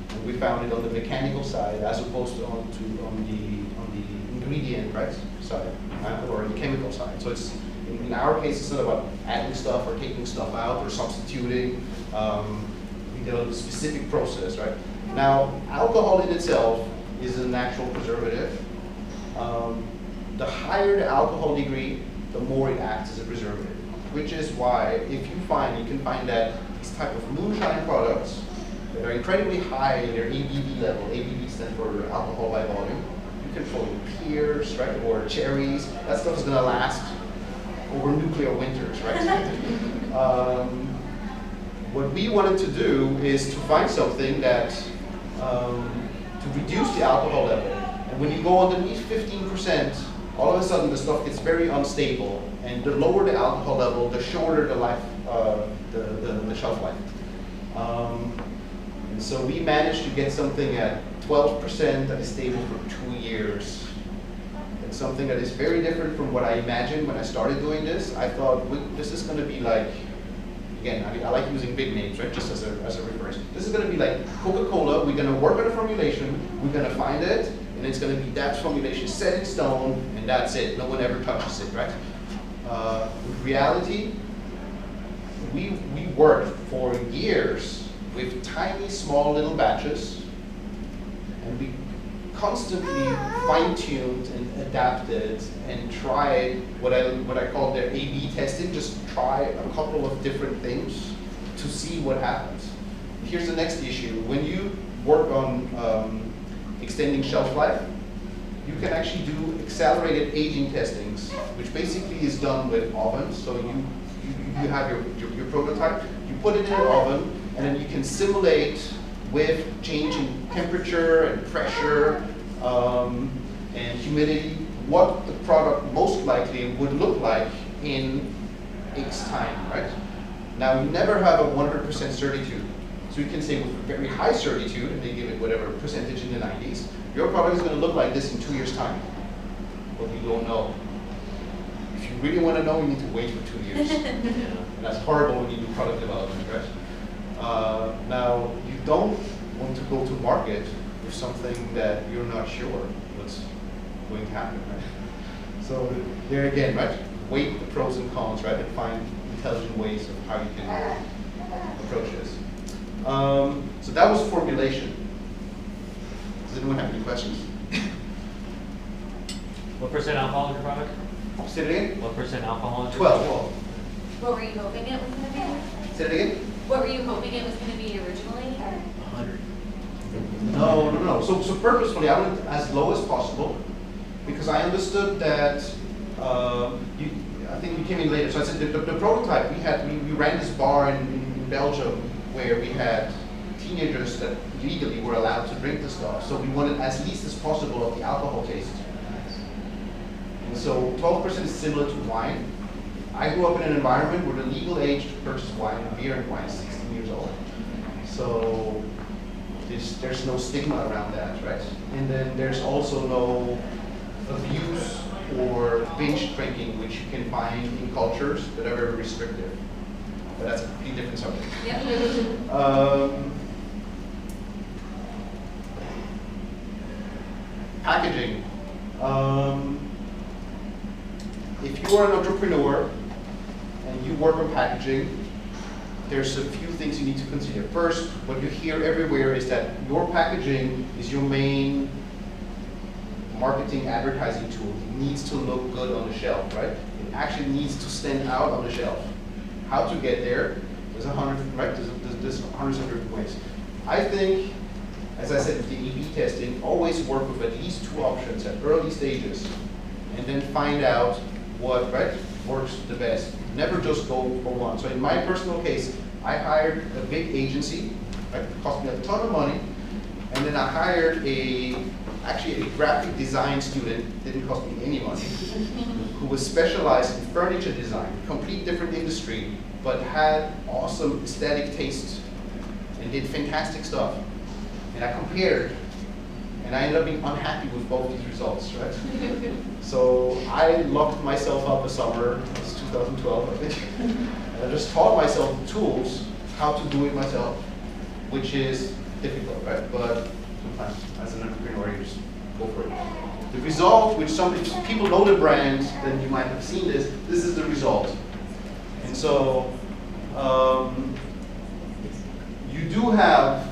And we found it on the mechanical side as opposed to on the ingredient, right, side, or the chemical side. So it's, in our case, it's not about adding stuff or taking stuff out or substituting. We did a specific process, right? Now, alcohol in itself is a natural preservative. The higher the alcohol degree, the more it acts as a preservative, which is why if you can find that these type of moonshine products that are incredibly high in their ABV level, ABV stands for alcohol by volume, you can throw in pears, right, or cherries, that stuff is gonna last over nuclear winters, right? What we wanted to do is to find something that, to reduce the alcohol level. And when you go underneath 15%, all of a sudden the stuff gets very unstable. And the lower the alcohol level, the shorter the life, the shelf life. And so we managed to get something at 12% that is stable for 2 years. It's something that is very different from what I imagined when I started doing this. I thought, this is going to be like again, I like using big names, right, just as a reference. This is going to be like Coca-Cola. We're going to work on a formulation. We're going to find it, and it's going to be that formulation set in stone, and that's it. No one ever touches it, right? With reality, we worked for years with tiny, small little batches, and we constantly fine-tuned and adapted and tried what I call their A/B testing. Just try a couple of different things to see what happens. Here's the next issue: when you work on extending shelf life, you can actually do accelerated aging testings, which basically is done with ovens. So you have your prototype, you put it in an oven, and then you can simulate with change in temperature and pressure and humidity what the product most likely would look like in X time, right? Now, you never have a 100% certitude. So you can say with very high certitude, and they give it whatever percentage in the 90s, your product is going to look like this in 2 years' time. But you don't know. If you really want to know, you need to wait for 2 years. And that's horrible when you do product development, right? Now, you don't want to go to market with something that you're not sure what's going to happen, right? So there again, right? Weigh the pros and cons, right? And find intelligent ways of how you can approach this. So that was formulation. Does anyone have any questions? What % alcohol in your product? Say it again? What % alcohol in your 12. product? What were you hoping it was going to be? Say it again? What were you hoping it was going to be originally? 100. No. So purposefully, I went as low as possible because I understood that I think you came in later. So I said the prototype we ran this bar in Belgium where we had teenagers that legally were allowed to drink the stuff. So we wanted as least as possible of the alcohol taste. And so 12% is similar to wine. I grew up in an environment where the legal age to purchase wine, beer and wine, is 16 years old. So there's no stigma around that, right? And then there's also no abuse or binge drinking, which you can find in cultures that are very restrictive. But that's a completely different subject. Yep. Packaging. If you are an entrepreneur and you work on packaging, there's a few things you need to consider. First, what you hear everywhere is that your packaging is your main marketing advertising tool. It needs to look good on the shelf, right? It actually needs to stand out on the shelf. How to get there? There's there's hundreds of different ways. I think, as I said with the A/B testing, always work with at least 2 options at early stages, and then find out what works the best. Never just go for one. So in my personal case, I hired a big agency. It cost me a ton of money, and then I hired actually a graphic design student. Didn't cost me any money. Who was specialized in furniture design, complete different industry, but had awesome aesthetic taste and did fantastic stuff. And I compared, and I ended up being unhappy with both these results, right? So I locked myself up a summer, it was 2012, I think, and I just taught myself the tools, how to do it myself, which is difficult, right? But sometimes, as an entrepreneur, you just go for it. The result, which if people know the brand, then you might have seen this. This is the result. And so you do have,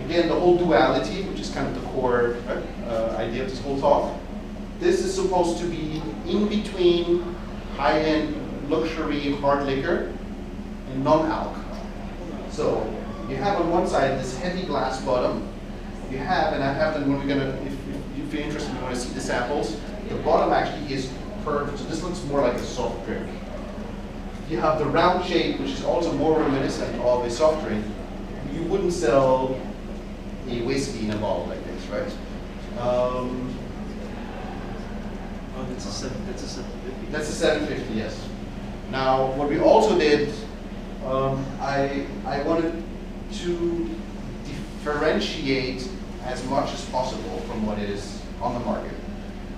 again, the whole duality, which is kind of the core idea of this whole talk. This is supposed to be in between high-end luxury hard liquor and non-alc. So you have on one side this heavy glass bottom. You have, and I have them when we're gonna, if you're interested, you want to see the samples. The bottom actually is curved, so this looks more like a soft drink. You have the round shape, which is also more reminiscent of a soft drink. You wouldn't sell a whiskey in a bottle like this, right? That's a 750. That's a 750, yes. Now, what we also did, I wanted to differentiate as much as possible from what is on the market.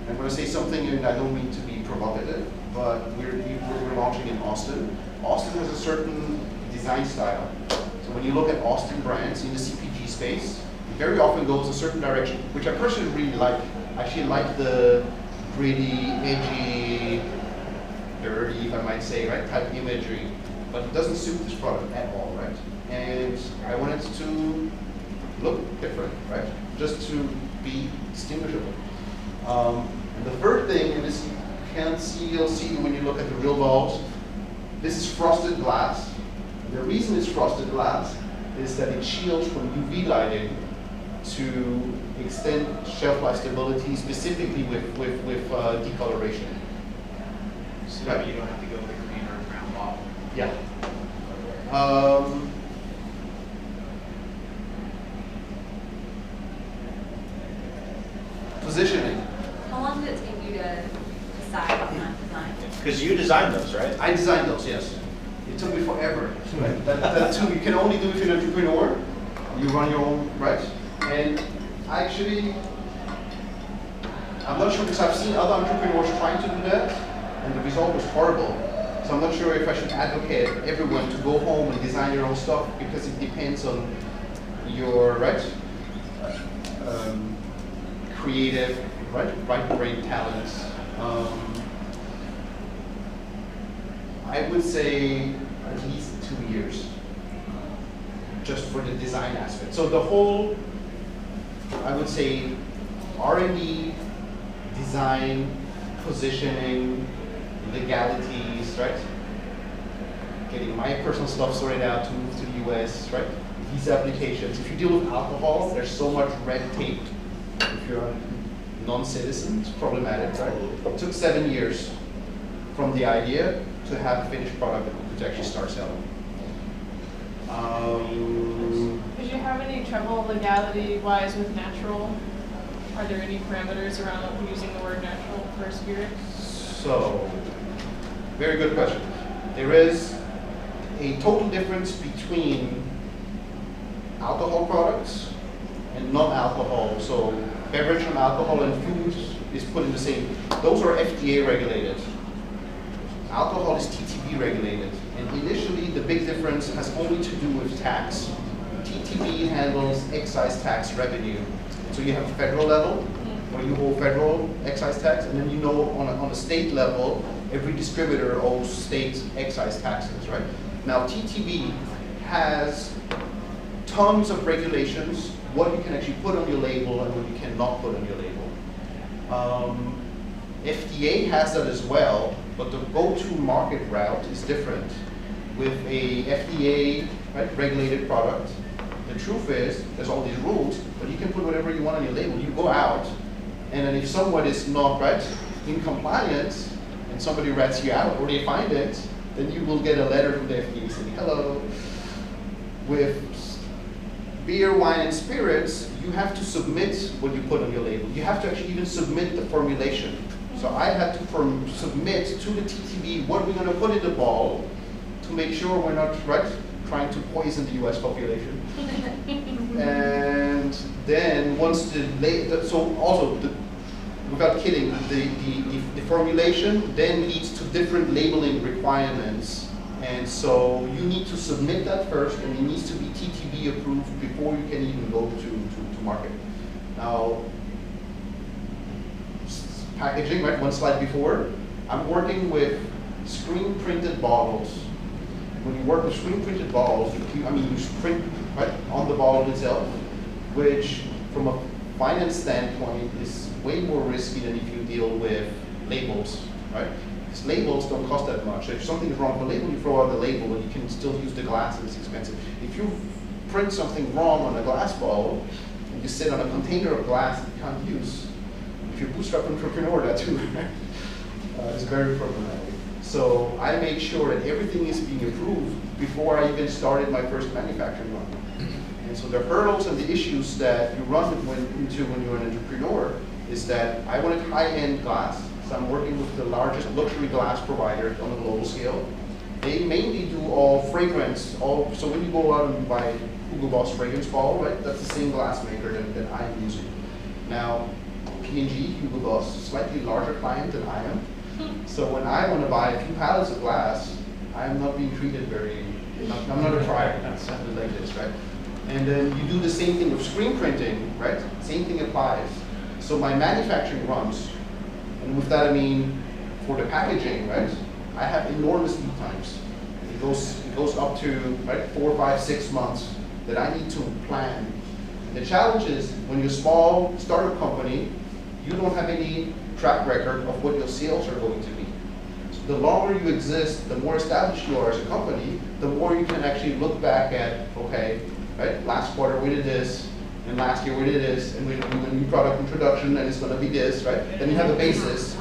I'm going to say something, and I don't mean to be provocative, but we're launching in Austin. Austin has a certain design style. So when you look at Austin brands in the CPG space, it very often goes a certain direction, which I personally really like. I actually like the gritty, edgy, dirty, if I might say, right, type imagery. But it doesn't suit this product at all, right? And I wanted to look different, right? Just to be distinguishable. And the third thing, and this you can't see, you'll see when you look at the real balls, this is frosted glass. The reason it's frosted glass is that it shields from UV lighting to extend shelf life stability, specifically with decoloration. So that you don't have to go with a green or a brown bottle. Yeah. Positioning. How long did it take you to decide on that design? Because you designed those, right? I designed those, yes. It took me forever. Right? That too, you can only do if you're an entrepreneur. You run your own, right? And actually, I'm not sure because I've seen other entrepreneurs trying to do that, and the result was horrible. So I'm not sure if I should advocate everyone to go home and design your own stuff because it depends on your creative, right brain talents. I would say at least 2 years, just for the design aspect. So the whole, I would say, R&D, design, positioning, legalities, right? Getting my personal stuff sorted out to move to the US, right? These applications. If you deal with alcohol, there's so much red tape. If you're a non-citizen, it's problematic, right? It took 7 years from the idea to have a finished product that we could actually start selling. Did you have any trouble legality-wise with natural? Are there any parameters around using the word natural for spirit? So, very good question. There is a total difference between alcohol products and non-alcohol. So, beverage, non-alcohol, and food is put in the same. Those are FDA regulated. Alcohol is TTB regulated. And initially, the big difference has only to do with tax. TTB handles excise tax revenue. So you have a federal level, where you owe federal excise tax, and then you know on a state level, every distributor owes state excise taxes, right? Now TTB has tons of regulations, what you can actually put on your label and what you cannot put on your label. FDA has that as well, but the go-to market route is different. With a FDA regulated product, the truth is, there's all these rules, but you can put whatever you want on your label. You go out, and then if someone is not in compliance, and somebody rats you out, or they find it, then you will get a letter from the FDA saying, hello. With beer, wine, and spirits, you have to submit what you put on your label. You have to actually even submit the formulation. So I had to submit to the TTB what we're going to put in the bottle to make sure we're not trying to poison the US population. And then once without kidding, the formulation then leads to different labeling requirements. And so you need to submit that first, and it needs to be TTB approved before you can even go to market. Now, packaging, one slide before, I'm working with screen printed bottles. When you work with screen printed bottles, you print on the bottle itself, which from a finance standpoint is way more risky than if you deal with labels, right? Because labels don't cost that much. If something is wrong with the label, you throw out the label and you can still use the glass and it's expensive. If you print something wrong on a glass bottle and you sit on a container of glass that you can't use, if you're a bootstrap entrepreneur, that too is very problematic. So I made sure that everything is being approved before I even started my first manufacturing run. And so the hurdles and the issues that you run into when you're an entrepreneur is that I wanted high-end glass. So I'm working with the largest luxury glass provider on a global scale. They mainly do all fragrance. So when you go out and buy Hugo Boss fragrance bottle, that's the same glass maker that I'm using. Now, P&G, Hugo Boss, slightly larger client than I am. So when I want to buy a few pallets of glass, I'm not being treated I'm not a trier, something like this, right? And then you do the same thing with screen printing, right? Same thing applies. So my manufacturing runs, and with that I mean for the packaging, right? I have enormous lead times. It goes up to, right, 4, 5, 6 months that I need to plan. And the challenge is when you're a small startup company, you don't have any track record of what your sales are going to be. So the longer you exist, the more established you are as a company, the more you can actually look back at, okay, right, last quarter we did this, and last year we did this, and we do a new product introduction, and it's going to be this, right? Then you have a basis.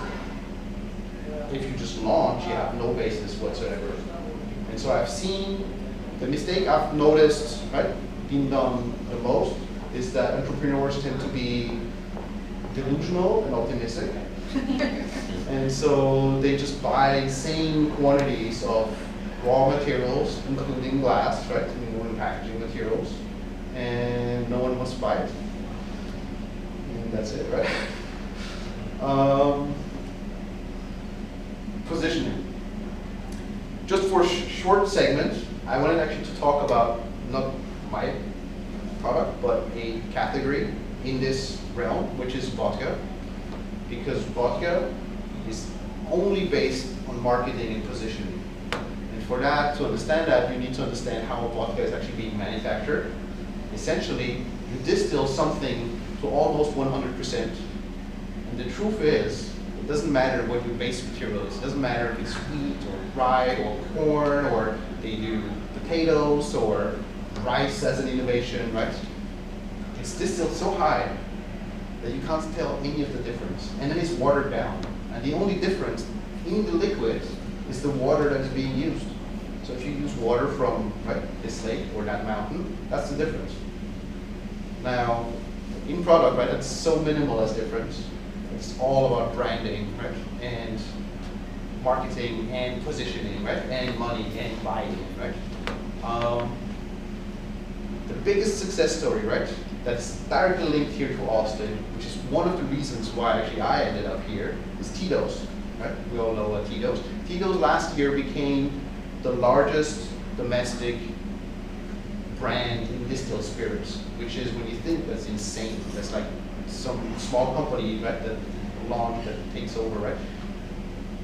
If you just launch, you have no basis whatsoever. And so I've seen the mistake I've noticed, right, being done the most is that entrepreneurs tend to be delusional and optimistic. And so they just buy insane quantities of raw materials, including glass, right, and packaging materials, and no one wants to buy it. And that's it, right? Positioning. Just for a short segment, I wanted actually to talk about not my product, but a category in this realm, which is vodka. Because vodka is only based on marketing and positioning. And for that, to understand that, you need to understand how vodka is actually being manufactured. Essentially, you distill something to almost 100%. And the truth is, it doesn't matter what your base material is. It doesn't matter if it's wheat or rye or corn, or they do potatoes or rice as an innovation, right? It's distilled so high that you can't tell any of the difference. And then it's watered down. And the only difference in the liquid is the water that is being used. So if you use water from, right, this lake or that mountain, that's the difference. Now, in product, right, that's so minimal as difference. It's all about branding, right, and marketing and positioning, right, and money and buying, right. The biggest success story, right, that's directly linked here to Austin, which is one of the reasons why actually I ended up here, is Tito's, right? We all know what Tito's. Tito's last year became the largest domestic brand in distilled spirits, which is, when you think, that's insane. That's like some small company, right, that launched, that takes over, right?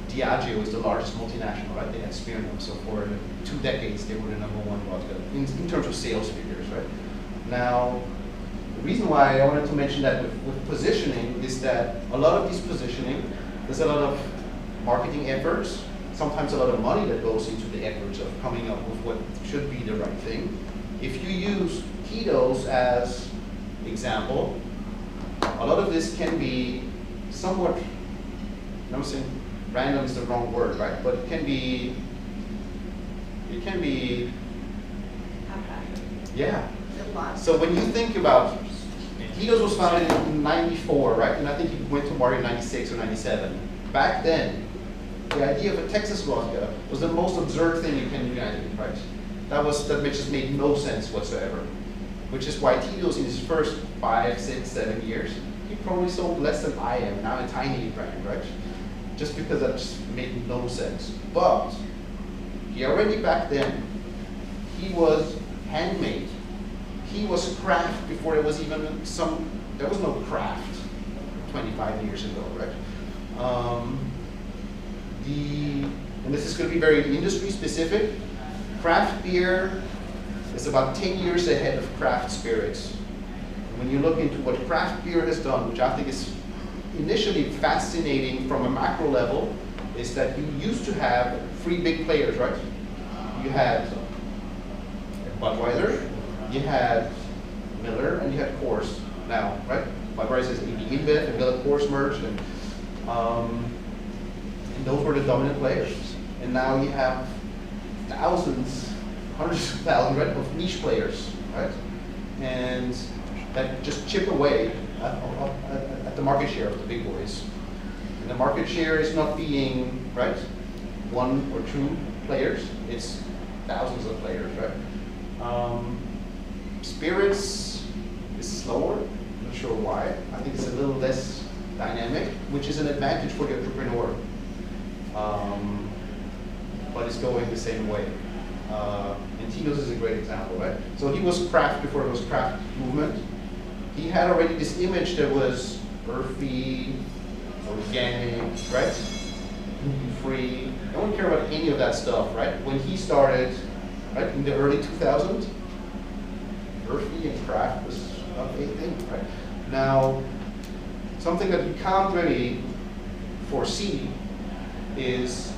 Diageo is the largest multinational, right? They had Smirnoff, so for 2 decades they were the #1 vodka in terms of sales figures, right? Now, the reason why I wanted to mention that with positioning is that a lot of these positioning, there's a lot of marketing efforts, sometimes a lot of money that goes into the efforts of coming up with what should be the right thing. If you use Tito's as example, a lot of this can be somewhat, I'm saying random is the wrong word, right? But it can be, yeah. So when you think about, Tito's was founded in '94, right? And I think it went to market in '96 or '97. Back then, the idea of a Texas vodka was the most absurd thing you can imagine, right? That just made no sense whatsoever. Which is why Tito's in his first 5, 6, 7 years, he probably sold less than I am, now a tiny brand, right? Just because that just made no sense. But he already back then, he was handmade. He was craft before there was even there was no craft 25 years ago, right? And this is going to be very industry specific. Craft beer is about 10 years ahead of craft spirits. When you look into what craft beer has done, which I think is initially fascinating from a macro level, is that you used to have 3 big players, right? You had Budweiser, you had Miller, and you had Coors now, right? Budweiser is AB InBev, and Miller Coors merged, and those were the dominant players. And now you have thousands, hundreds of thousands, right, of niche players, right? And that just chip away at the market share of the big boys. And the market share is not being, right, 1 or 2 players, it's thousands of players, right? Spirits is slower, I'm not sure why. I think it's a little less dynamic, which is an advantage for the entrepreneur. but it's going the same way. And Tito's is a great example, right? So he was craft before it was craft movement. He had already this image that was earthy, organic, right? Gluten-free. No one cared about any of that stuff, right? When he started, right, in the early 2000s, earthy and craft was a big thing, right? Now, something that you can't really foresee is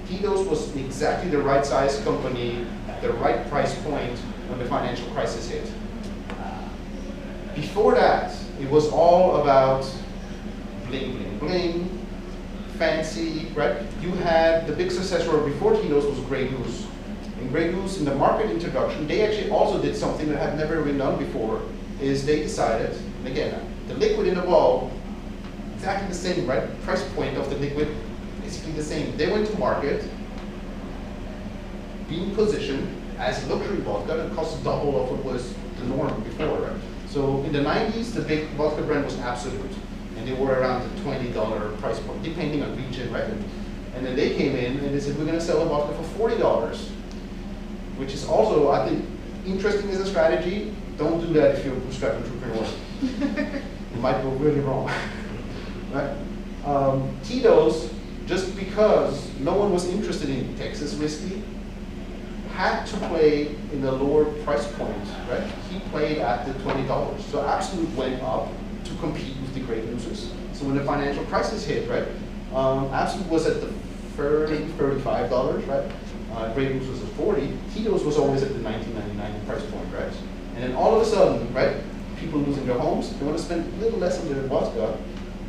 Tito's was exactly the right size company at the right price point when the financial crisis hit. Before that, it was all about bling, bling, bling, fancy, right? You had the big successor before Tito's was Grey Goose. And Grey Goose, in the market introduction, they actually also did something that had never been done before, is they decided, and again, the liquid in the ball, exactly the same, right? Price point of the liquid, basically the same. They went to market, being positioned as luxury vodka that cost double of what was the norm before, right? So in the 90s, the big vodka brand was Absolut, and they were around the $20 price point, depending on region, right? And then they came in and they said, we're going to sell a vodka for $40, which is also, I think, interesting as a strategy. Don't do that if you're a bootstrap entrepreneur. You might go really wrong, right? Tito's, just because no one was interested in Texas whiskey, had to play in the lower price point, right? He played at the $20. So Absolut went up to compete with the Grey Gooses. So when the financial crisis hit, right, Absolut was at the $30, $35, right? Grey Goose was at 40. Tito's was always at the $19.99 price point, right? And then all of a sudden, right, people losing their homes, they want to spend a little less on their vodka.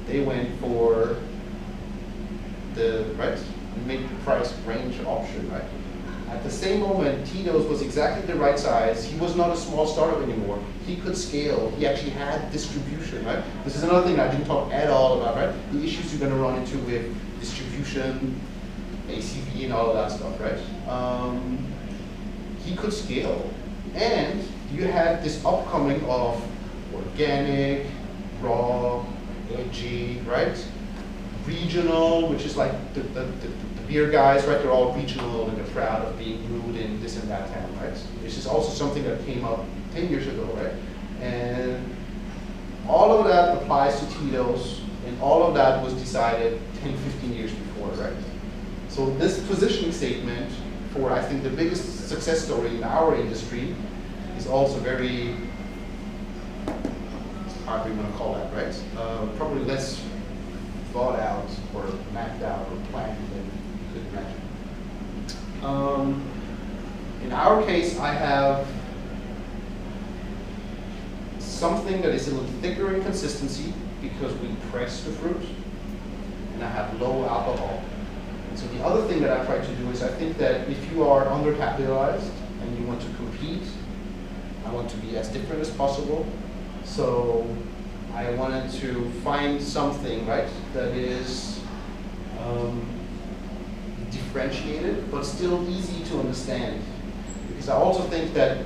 They went for the mid-price range option, right? At the same moment, Tito's was exactly the right size. He was not a small startup anymore. He could scale. He actually had distribution, right? This is another thing I didn't talk at all about, right? The issues you're going to run into with distribution, ACV, and all of that stuff, right? He could scale. And you had this upcoming of organic, raw, edgy, right? Regional, which is like the beer guys, right? They're all regional and they're proud of being brewed in this and that town, right? This is also something that came up 10 years ago, right? And all of that applies to Tito's, and all of that was decided 10, 15 years before, right? So this positioning statement for, I think, the biggest success story in our industry is also very, however you want to call that, right? Probably less thought out or mapped out or planned than you could imagine. In our case, I have something that is a little thicker in consistency because we press the fruit, and I have low alcohol. And so the other thing that I try to do is I think that if you are undercapitalized and you want to compete, I want to be as different as possible. So I wanted to find something, right, that is differentiated, but still easy to understand. Because I also think that,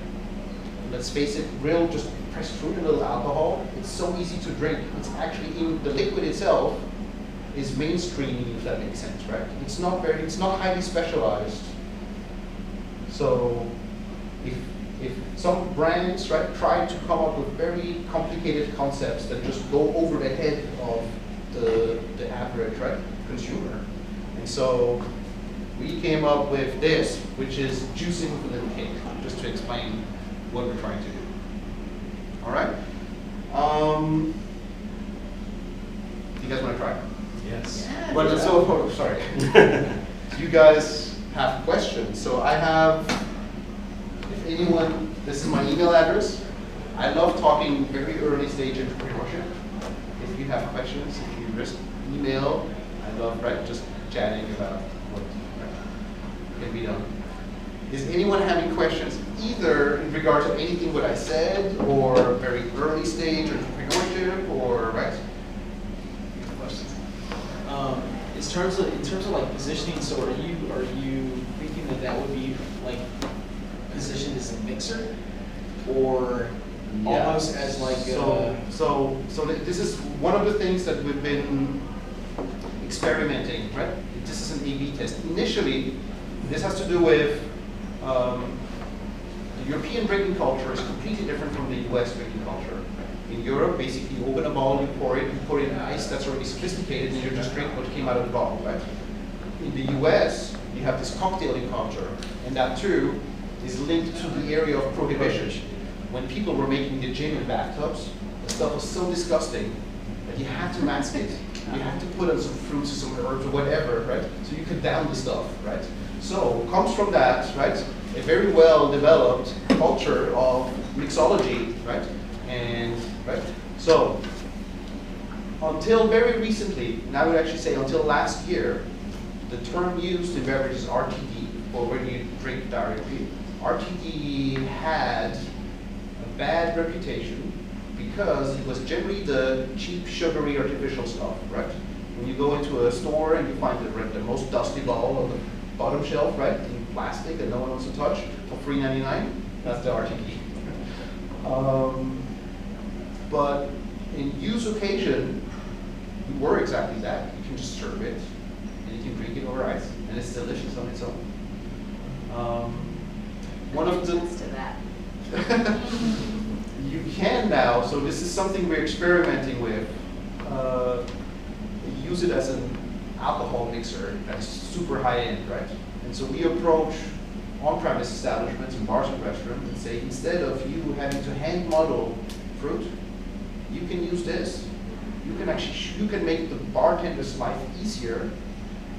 let's face it, real just pressed fruit and a little alcohol, it's so easy to drink. It's actually in the liquid itself is mainstream, if that makes sense, right? It's not highly specialized. So if some brands, right, try to come up with very complicated concepts that just go over the head of the average, right, consumer. And so we came up with this, which is juicing with a little cake, just to explain what we're trying to do. All right? You guys want to try? Yes. Yeah. But so, sorry. You guys have questions. So I have, if anyone, this is my email address. I love talking very early stage entrepreneurship. If you have questions, if you just email, I love, right, just chatting about what can be done. Is anyone having questions either in regards to anything what I said, or very early stage entrepreneurship, or right? Questions. In terms of like positioning, so are you thinking that would be like positioned as a mixer, or almost as like so this is one of the things that we've been experimenting, right? This is an A/B test. Initially, This has to do with the European drinking culture is completely different from the US drinking culture. In Europe, basically, you open a bottle, you pour it, you put in ice that's already sophisticated, and you just drink what came out of the bottle, right? In the US, you have this cocktailing culture, and that too is linked to the area of prohibition. When people were making the gin in bathtubs, the stuff was so disgusting that you had to mask it. You had to put in some fruits or some herbs or whatever, right? So you could down the stuff, right? So it comes from that, right? A very well developed culture of mixology, right? And, right? So, until very recently, and I would actually say until last year, the term used in beverages is RTD, or when you drink directly. RTD had a bad reputation because it was generally the cheap, sugary, artificial stuff, right? When you go into a store and you find the most dusty bottle on the bottom shelf, right, in plastic that no one wants to touch, for $3.99, that's the RTD. But in use occasion, we were exactly that. You can just serve it, and you can drink it over ice, and it's delicious on its own. One of the to that. you can now. So this is something we're experimenting with. Use it as an alcohol mixer that's super high end, right? And so we approach on-premise establishments and bars and restaurants and say, instead of you having to hand model fruit, you can use this. You can make the bartender's life easier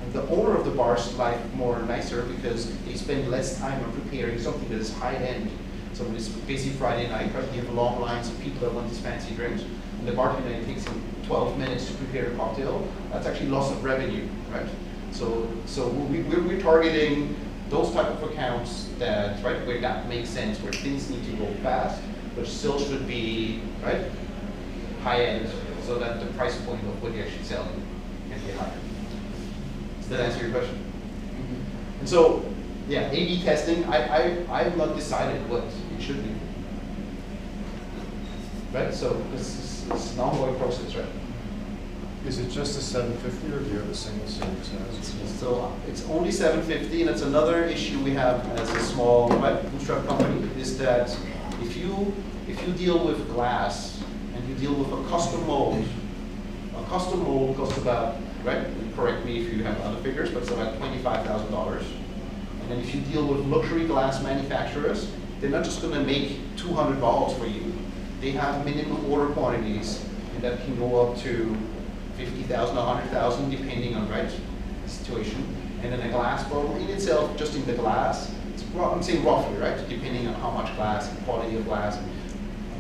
and the owner of the bar's life more nicer because they spend less time on preparing something that is high end. So when it's busy Friday night, right, you have long lines of people that want these fancy drinks, and the bartender takes him 12 minutes to prepare a cocktail. That's actually loss of revenue, right? So we're targeting those type of accounts that, right, where that makes sense, where things need to go fast, but still should be, right, high end, so that the price point of what you're actually selling can be higher. Does that answer your question? Mm-hmm. And so, yeah, A/B testing, I've not decided what it should be. Right, so this is an ongoing process, right? Is it just a 750 or do you have a single service size? So it's only 750, and it's another issue we have as a small bootstrap company, is that if you deal with glass and you deal with a custom mold costs about, right, correct me if you have other figures, but it's about $25,000. And then if you deal with luxury glass manufacturers, they're not just going to make 200 bottles for you. They have minimum order quantities, and that can go up to 50,000, 100,000, depending on, right, the situation. And then a glass bottle in itself, just in the glass, I'm saying roughly, right, depending on how much glass and quality of glass,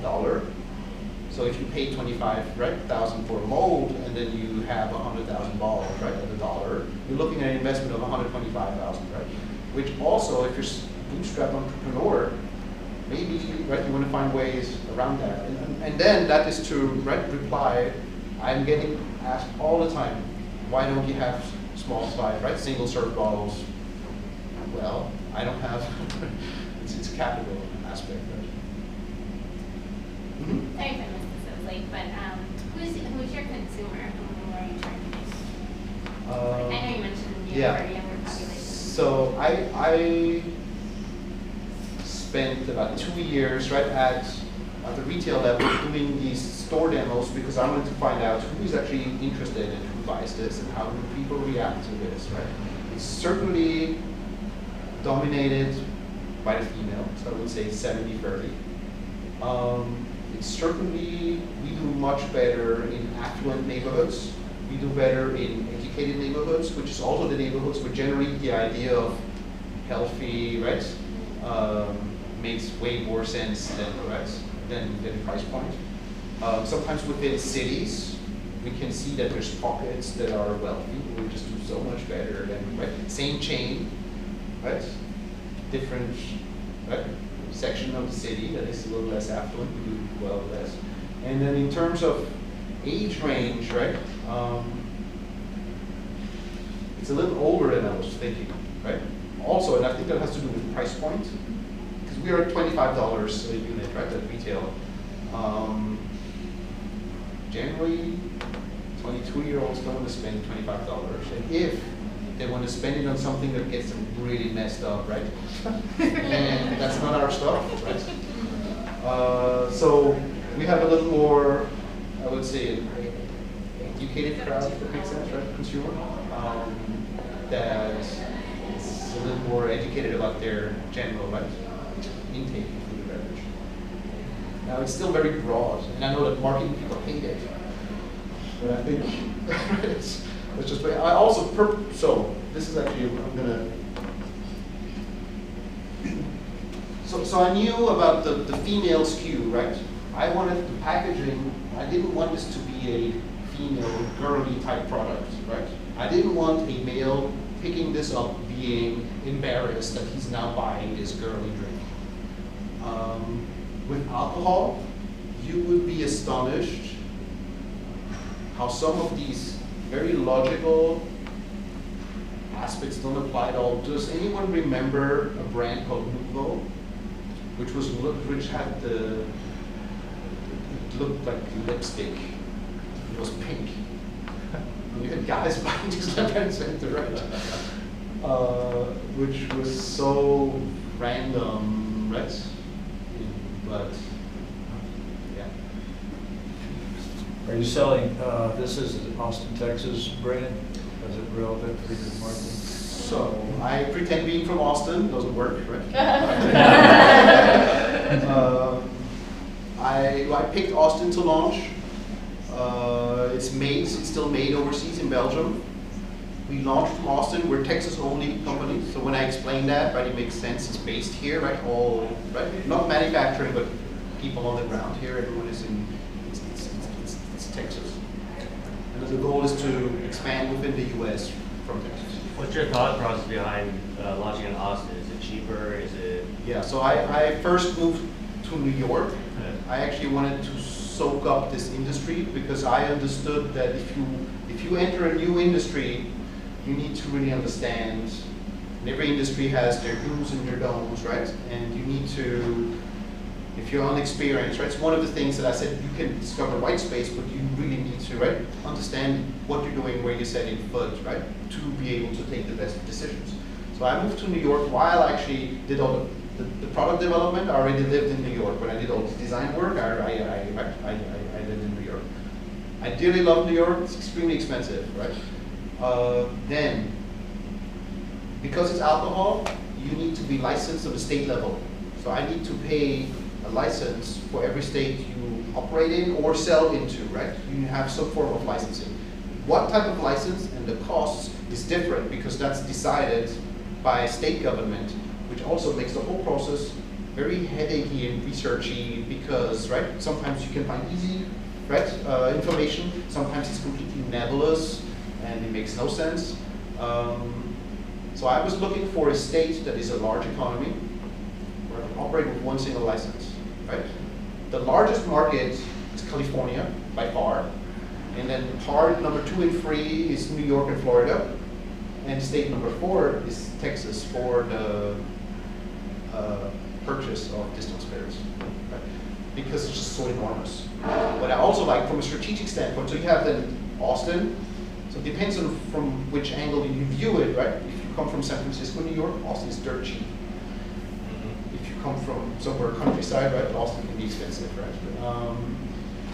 $1. So if you pay 25,000 for a mold, and then you have 100,000 bottles, right, at $1, you're looking at an investment of 125,000, right? Which also, if you're a bootstrap entrepreneur, maybe, right, you want to find ways around that. And then that is to, right, reply, I'm getting asked all the time, why don't you have small size, right, single serve bottles? Well, I don't have, it's a capital aspect, right? Mm-hmm. Sorry if I missed this, I was late, but who's your consumer? Who are you targeting? I know you mentioned younger population. So I spent about 2 years, right, at the retail level doing these store demos because I wanted to find out who's actually interested and who buys this and how do people react to this, right? It's certainly dominated by the female, so I would say 70-30. It's certainly, we do much better in affluent neighborhoods. We do better in educated neighborhoods, which is also the neighborhoods where generally the idea of healthy, right, makes way more sense than the price point. Sometimes within cities, we can see that there's pockets that are wealthy, who just do so much better than, right, same chain, right, different, right, section of the city that is a little less affluent, we do well less. And then in terms of age range, right, it's a little older than I was thinking, right? Also, and I think that has to do with the price point, because we are at $25 a unit, right, at retail. Generally, 22-year-olds don't want to spend $25. And if They want to spend it on something that gets them really messed up, right? And that's not our stuff, right? So we have a little more, I would say, educated crowd, if that makes sense, right? Consumer. That is a little more educated about their general, right, intake of food and beverage. Now it's still very broad, and I know that marketing people hate it, but I think it's just. I also so this is actually I'm gonna. So I knew about the female SKU, right? I wanted the packaging. I didn't want this to be a female girly type product, right? I didn't want a male picking this up being embarrassed that he's now buying this girly drink. With alcohol, you would be astonished how some of these very logical aspects don't apply at all. Does anyone remember a brand called Nuvo, which had it looked like lipstick? It was pink. You had guys buying these left and center, right? Which was so random, right? But yeah. Are you selling, this is an Austin, Texas brand? Is it relevant for your marketing? So I pretend being from Austin doesn't work, right? I picked Austin to launch. It's still made overseas in Belgium. We launched from Austin. We're Texas only company. So when I explain that, right, it makes sense. It's based here, right? Not manufacturing, but people on the ground here. Everyone is in, it's Texas. And the goal is to expand within the US from Texas. What's your thought process behind launching in Austin? Is it cheaper? Is it? Yeah, so I first moved to New York. I actually wanted to soak up this industry because I understood that if you enter a new industry, you need to really understand. And every industry has their do's and their don'ts, right? And you need to, if you're unexperienced, right? It's one of the things that I said you can discover white space, but you really need to, right, understand what you're doing, where you're setting foot, right, to be able to take the best decisions. So I moved to New York while I actually did all the product development. I already lived in New York. When I did all the design work, I lived in New York. I dearly love New York. It's extremely expensive, right? Then, because it's alcohol, you need to be licensed at the state level. So I need to pay a license for every state you operate in or sell into, right? You have some form of licensing. What type of license and the costs is different because that's decided by state government, which also makes the whole process very headachy and researchy because, right, sometimes you can find easy, right, information, sometimes it's completely nebulous and it makes no sense. So I was looking for a state that is a large economy where I can operate with one single license, right? The largest market is California by far, and then part number 2 and 3 is New York and Florida, and state number 4 is Texas for the purchase of distilled spirits, right? Because it's just so enormous. But I also like from a strategic standpoint, so you have then Austin, so it depends on from which angle you view it, right? If you come from San Francisco, New York, Austin is dirt cheap. If you come from somewhere countryside, right, Austin can be expensive, right?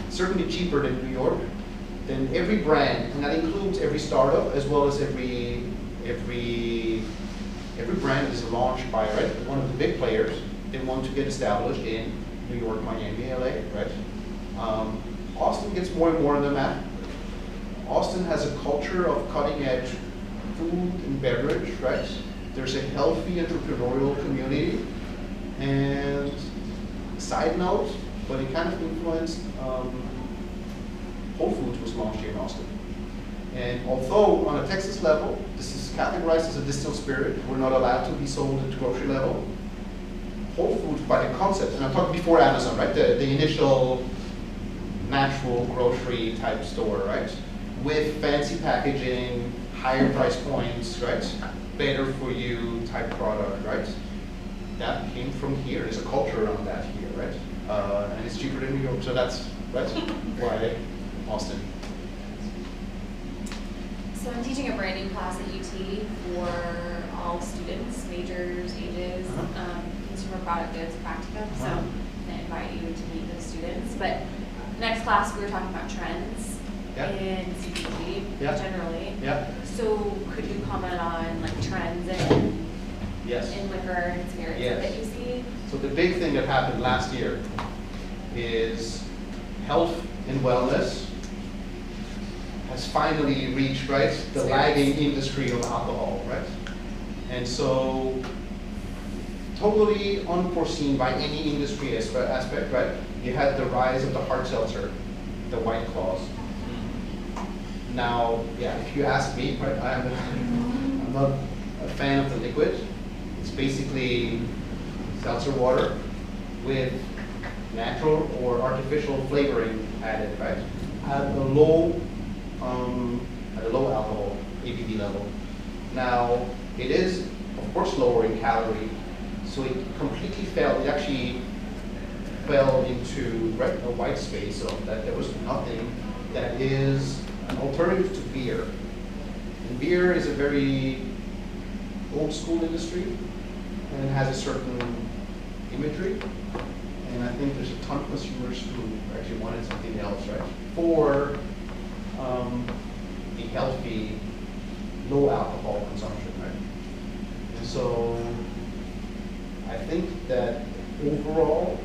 Certainly cheaper than New York. Then every brand, and that includes every startup as well as every brand that is launched by, right, one of the big players. They want to get established in New York, Miami, LA, right? Austin gets more and more on the map. Austin has a culture of cutting edge food and beverage, right? There's a healthy entrepreneurial community. And side note, but it kind of influenced, Whole Foods was launched here in Austin. And although on a Texas level, this is categorized as a distilled spirit, we're not allowed to be sold at grocery level. Whole Foods, by the concept, and I'm talking before Amazon, right? The initial natural grocery type store, right? With fancy packaging, higher price points, right? Better for you type product, right? That came from here. There's a culture around that here, right? And it's cheaper than New York, so that's why Austin. So I'm teaching a branding class at UT for all students, majors, ages, consumer product goods, practicum. So I'm going to invite you to meet those students. But next class, we were talking about trends in CPG generally. So could you comment on like trends in liquor and spirits that you see? So the big thing that happened last year is health and wellness has finally reached, right, the lagging industry of alcohol, right? And so, totally unforeseen by any industry aspect, right? You had the rise of the hard seltzer, the White Claws. Now, if you ask me, right, I'm not a fan of the liquid. It's basically seltzer water with natural or artificial flavoring added, right? At a low alcohol ABV level. Now, it is, of course, lower in calorie, so it completely fell. It actually fell into a white space, so that there was nothing that is an alternative to beer. And beer is a very old school industry, and it has a certain imagery. And I think there's a ton of consumers who actually wanted something else, right? For the healthy, low alcohol consumption, right? And so I think that overall,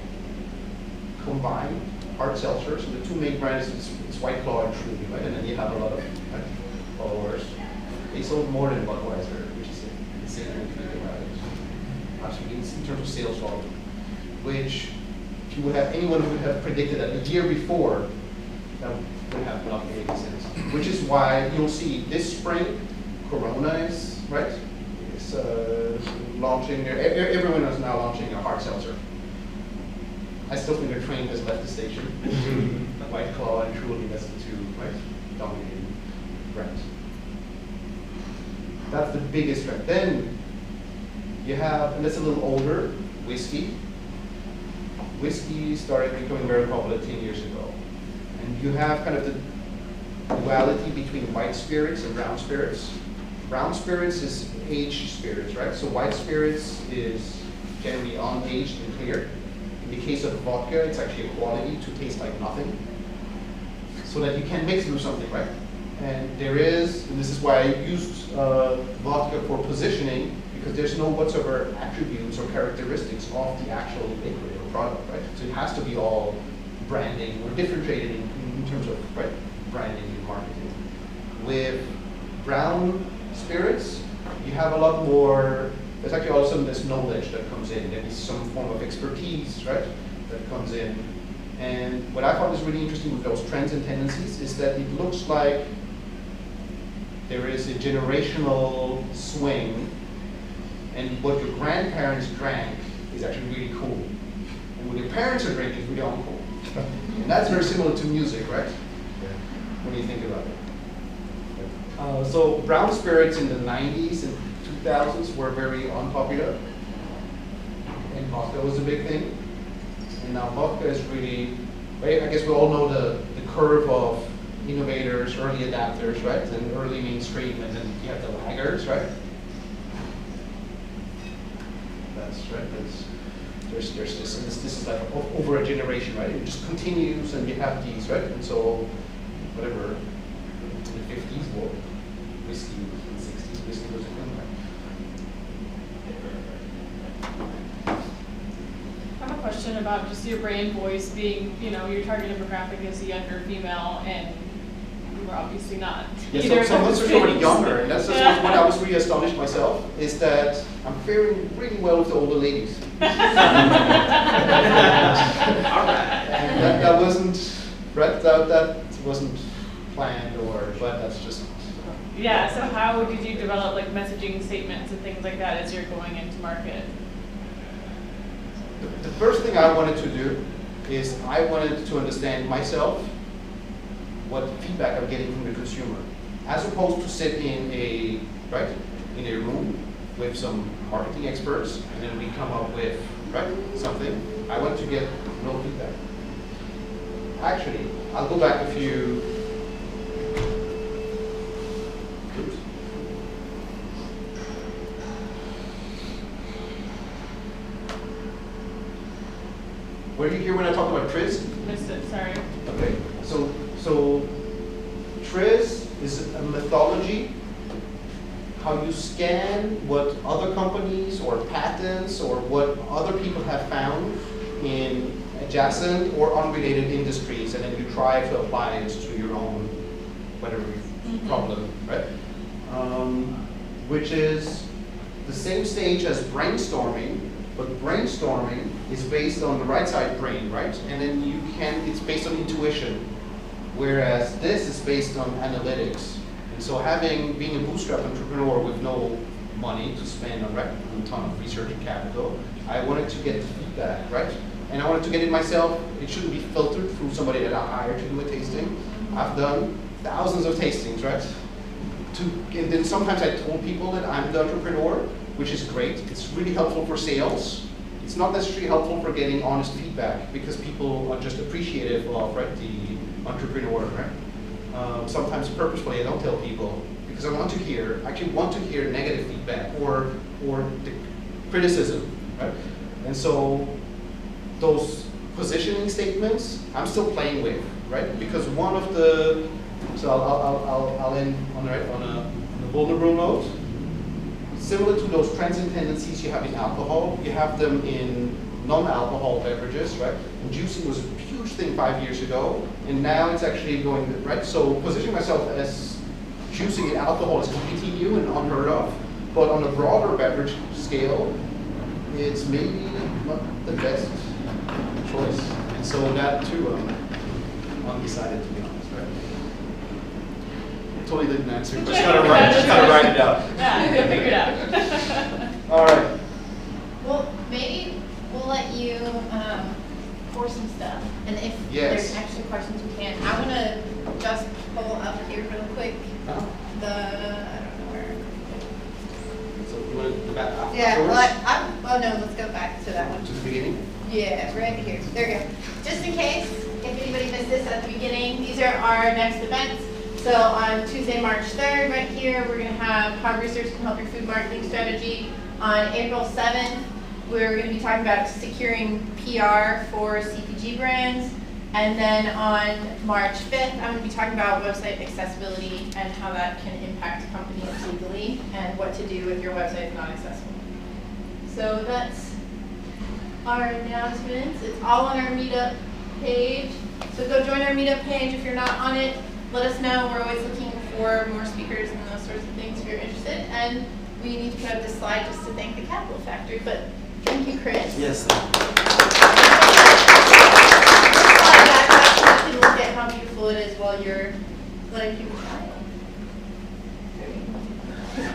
combined hard seltzer, so the two main brands, it's White Claw and Truly, right? And then you have a lot of followers. They sold more than Budweiser, which is insane when you think about it. Absolutely, in terms of sales volume, which if you would have anyone who would have predicted that a year before, that would have not made any sense. Which is why you'll see this spring, Corona is, right? It's launching, everyone is now launching a hard seltzer. I still think the train has left the station. White Claw and Truly, that's the two, right, dominating brands. That's the biggest trend. Then you have, and that's a little older, whiskey. Whiskey started becoming very popular 10 years ago. And you have kind of the duality between white spirits and brown spirits. Brown spirits is aged spirits, right? So white spirits is generally unaged and clear. In the case of vodka, it's actually a quality to taste like nothing, so that you can mix it with something, right? And there is, and this is why I used vodka for positioning, because there's no whatsoever attributes or characteristics of the actual liquid or product, right? So it has to be all branding or differentiated in terms of branding and marketing. With brown spirits, you have a lot more. There's actually also this knowledge that comes in. There is some form of expertise, right, that comes in. And what I found is really interesting with those trends and tendencies is that it looks like there is a generational swing, and what your grandparents drank is actually really cool. And what your parents are drinking is really uncool. And that's very similar to music, right? When you think about it. So brown spirits in the 90s and 2000s were very unpopular, and vodka was a big thing. And now vodka is really, right? I guess we all know the curve of innovators, early adapters, right? And early mainstream, and then you have the laggers, right? That's right. There's this, and this is like over a generation, right? It just continues, and you have these, right? And so, whatever, in the 50s, well, whiskey, in the 60s, whiskey was a thing, right? I have a question about just your brand voice being, your target demographic is a younger female, and you were obviously not. Yeah, so most are already younger, and that's just what I was really astonished myself, is that I'm faring really well with the older ladies. That wasn't, right, that wasn't planned, but that's just. Yeah, so how did you develop like messaging statements and things like that as you're going into market? The first thing I wanted to do is I wanted to understand myself what feedback I'm getting from the consumer, as opposed to sit in a room with some marketing experts and then we come up with something. I want to get real feedback. Actually, I'll go back a few Were you here when I talked about TRIZ? Missed it, sorry. Okay, so TRIZ is a methodology, how you scan what other companies or patents or what other people have found in adjacent or unrelated industries, and then you try to apply it to your own whatever problem, right? Which is the same stage as brainstorming, but brainstorming is based on the right side brain, right? And then it's based on intuition, whereas this is based on analytics. And so being a bootstrap entrepreneur with no money to spend on a ton of research and capital, I wanted to get the feedback, right? And I wanted to get it myself. It shouldn't be filtered through somebody that I hired to do a tasting. I've done thousands of tastings, right? And then sometimes I told people that I'm the entrepreneur, which is great. It's really helpful for sales. It's not necessarily helpful for getting honest feedback because people are just appreciative of the entrepreneur, right? Sometimes purposefully I don't tell people because I actually want to hear negative feedback or the criticism, right? And so those positioning statements I'm still playing with, right? Because one of the, so I'll end on a vulnerable note. Similar to those trends and tendencies you have in alcohol, you have them in non-alcohol beverages, right? And juicing was a huge thing 5 years ago, and now it's actually going, right? So positioning myself as juicing and alcohol is completely new and unheard of, but on a broader beverage scale, it's maybe not the best choice. And so that too, I'm undecided to be honest, right? Totally didn't answer. Just gotta write it out. Yeah, go figure it out. All right. Well, maybe we'll let you pour some stuff, and if there's extra questions, we can. I want to just pull up here real quick. I don't know where. So you want to go back after? Yeah. Well, no. Let's go back to that one. To the beginning. Yeah, right here. There we go. Just in case, if anybody missed this at the beginning, these are our next events. So on Tuesday, March 3rd, right here, we're going to have how research can help your food marketing strategy. On April 7th, we're going to be talking about securing PR for CPG brands. And then on March 5th, I'm going to be talking about website accessibility and how that can impact companies legally and what to do if your website is not accessible. So that's our announcements. It's all on our Meetup page. So go join our Meetup page if you're not on it. Let us know. We're always looking for more speakers and those sorts of things if you're interested. And we need to put up this slide just to thank the Capital Factory. But thank you, Chris. Yes, thank you. You can look at how beautiful it is while you're letting people try it.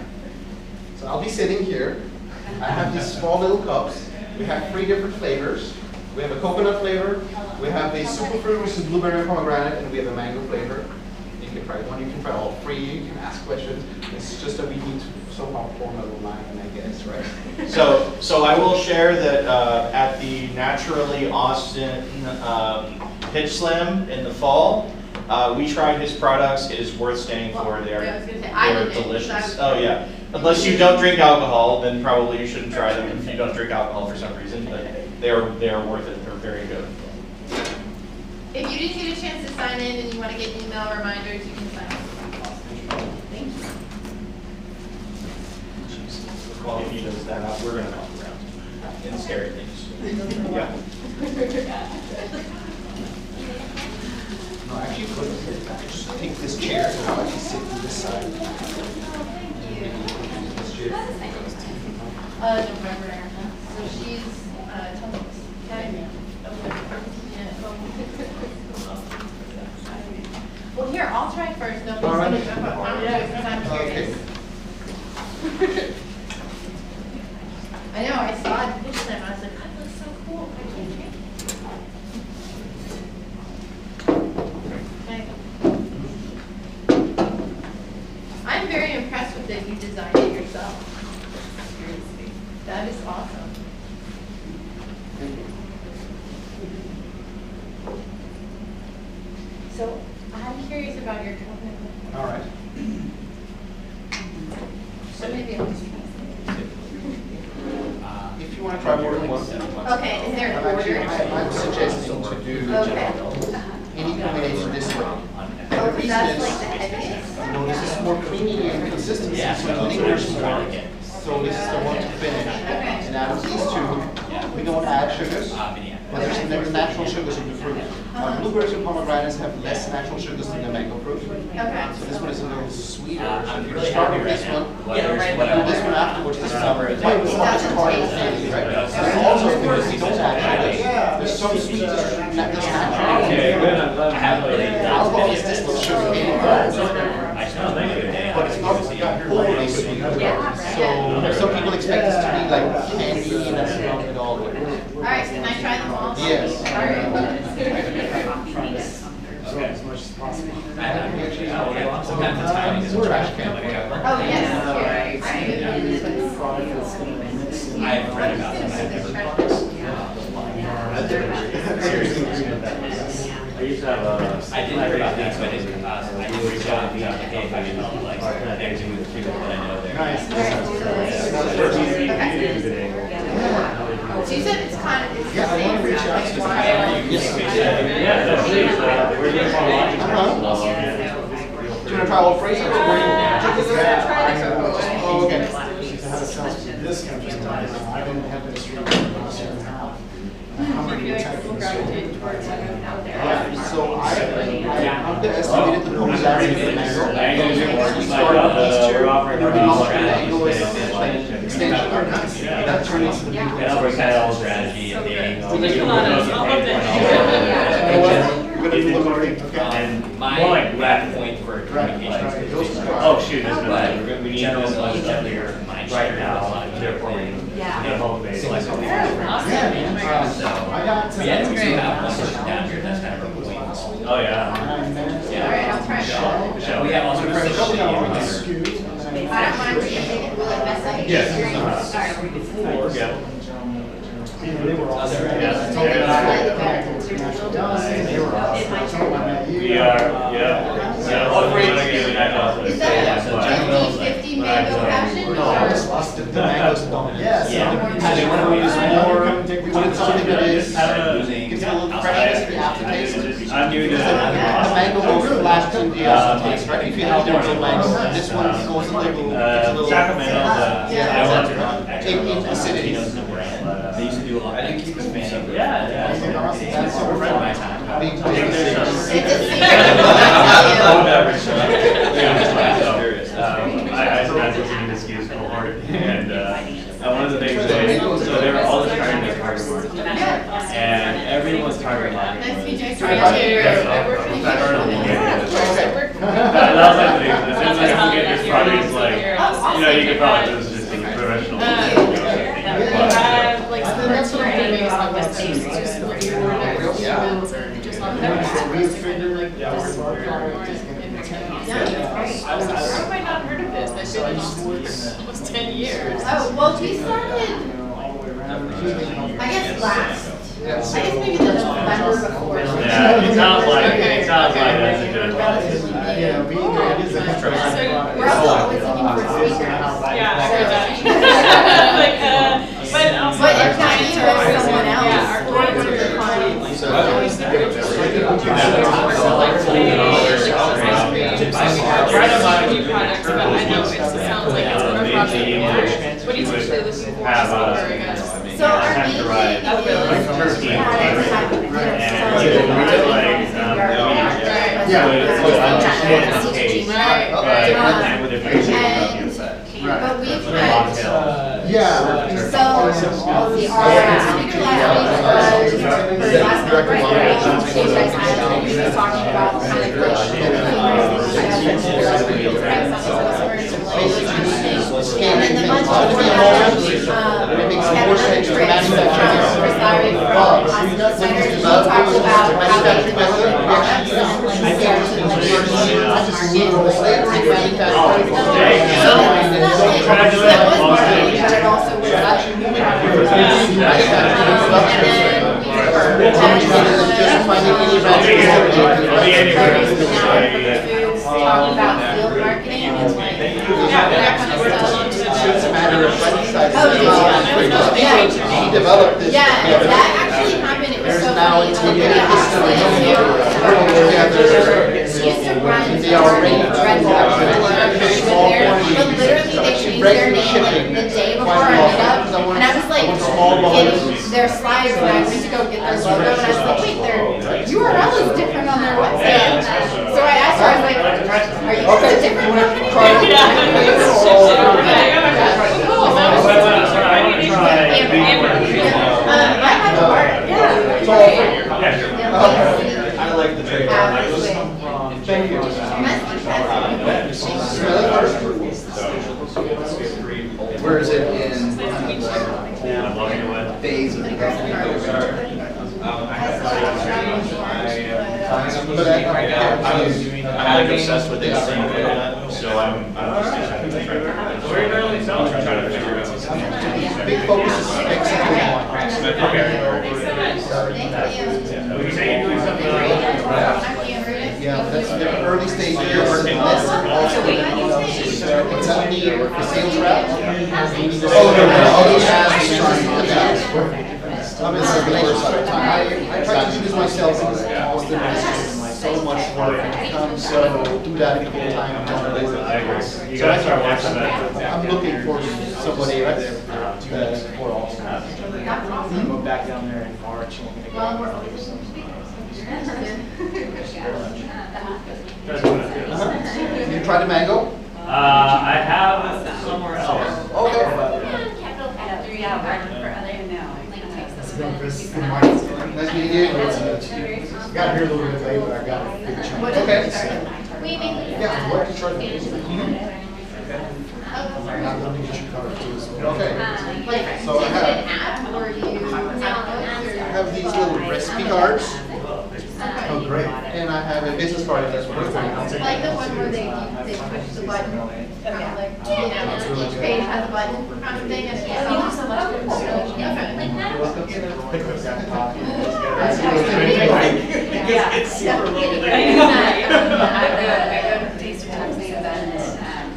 So I'll be sitting here. I have these small little cups. We have 3 different flavors. We have a coconut flavor, we have a superfruit, which is blueberry and pomegranate, and we have a mango flavor. You can try one, you can try all 3, you can ask questions. It's just that we need to somehow form a line, I guess, right? So I will share that at the Naturally Austin Pitch Slam in the fall, we tried his products. It is worth staying for. They're delicious. Oh yeah. Unless you don't drink alcohol, then probably you shouldn't try them if you don't drink alcohol for some reason. But they are worth it. They're very good. If you didn't get a chance to sign in and you want to get email reminders, you can sign up. Thank you. Well, if he does that, we're going to walk around and scary things. Yeah. No, actually, I could just take this chair and I'll actually sit on this side. This chair. November. So she's well, here, I'll try first. Nobody's going to jump up. I'm curious. I know, I saw it this time. I was like, that looks so cool. I can't drink it. Okay. I'm very impressed with that you designed it yourself. Seriously. That is awesome. So I'm curious about your covenant. All right. So maybe I'll just if you you want to try more than one. Okay, is there an order? I'm suggesting to do Okay. any combination this way. Oh, because that's like the heaviest? No, this is more creamy and consistency, so I think there's more. So this is the one to finish. And out of these two, we don't add sugars, but there's natural sugars in the fruit. Blueberries and pomegranates have less natural sugars than the mango fruit. Okay. So this one is a little sweeter. So if you really start happy with this right now. one, Whether it's and what I do this want. one afterwards, this one. It It's doesn't part of the taste thing, it. right? Okay. Also, because we don't add sugars, there's some sweet that's natural. Okay, good, I'm glad. I haven't really Alcohol is just the sugar in it. I smell it. But it's not overly sweet. So some people expect this to be like candy and that's not at all. Alright, can I try them all? Yes. Okay. As much as possible. Sometimes the timing is a trash can. Like, Oh, yes, right. I've read about them. I've never I used to have a. I didn't hear about that, so I didn't, I didn't reach out and be like, hey, if I can help, like, connecting with people that I know there. So you said it's kind of, it's the Yeah, I same. want to reach out to Yeah, that's it. We're doing Do you want to try all three? Oh, okay. This kind of time, I didn't have this stream for a year and a half. I'm Do you feel like people gravitate towards like out there? Yeah, so I underestimated the popularity of the mango. We started We're offering our mango strategy. extension. That turned into the big one. Yeah, we're kind of all strategy and dating. And my rat point for communication is. Oh, shoot, there's no, But we need general this knowledge one of your mind right share now, is therefore, yeah. hope they. So like, so we had to have one person down here that's kind of a point. Oh, yeah. Alright, I'll try it. So we have all sorts of shit. I don't mind reading it, will it mess up your Yes. experience? Yeah. They were all Maybe Yeah. it's slightly better than They were awesome. We are, yeah. Yeah, so we want to give it that also. Is that a 50-50 mango passion No, I or? just lost it. The mango's dominant. Yes. And they want to use more, we wanted something that is, Losing. gives it a little freshness, the aftertaste. I'm new to The mango goes last 2 years taste, right? If you have different mango, this one goes a little, it's a little. Sacramento, I want to. In the city. They used to do a lot. I think keep expanding. Yeah. That's a friend of my time. It's a secret. I sometimes listen to this excuse full heart, and one of the things they, so they were all just trying to target market, and everyone's target market. Nice to meet you. Yes. I work for you. That was like the thing, as soon as I can get your product, like, you could probably do this just in a professional. Like, so that's what I'm doing is like this thing, it's just like you're just on How have I not heard of this? I've been in almost 10 years. Oh, well, we started, I guess last, I guess maybe the November before. Yeah, it sounds like that's a good one. Yeah, it is a interesting product. We're also always looking for speakers. Yeah, I heard that. But if not you or someone else, or one of the clients. New products, but I know it sounds like it's more profitable. What do you typically listen for? So our main thing but we've had, so, the speaker last week was, last night, right, you guys had, he was talking about kind of and then the month before that, we had another trip for Larry from Centers, and he talked about how they products and like started to like talking about field marketing and like that kind of stuff. He developed this. Yeah, that actually happened, it was so funny. She used to run Red Bull. But literally, they changed their name like the day before I met up. And I was like, getting their slides when I went to go get their logo. And I was like, wait, their URL is different on their website. So I asked her, I was like, are you guys a different company? I have a heart. I like the trade. Thank you. Where is it in phase of I'm obsessed with it, so I'm just trying to figure out. big focus is fixing the Yeah, that's the early stage of your work in this. What's that need for sales rep? I try to do this myself because Austin is just so much work and so do that in full time. You gotta start watching that. I'm looking for somebody over there for Austin. I'm going back down there in March. And we're gonna go You tried the mango? I have somewhere else. Okay. Nice meeting you. Got here a little bit late, but I got a big chunk. Okay. Yeah, what did you try to do? I'm not going to get your card too. Okay. So I have these little recipe cards. Oh, great. And I have a business card that's what it's Like the one where they push the button, kind of like, each page has a button kind of thing, and it's Thank you so much. It's super I go to Taste of Texas event,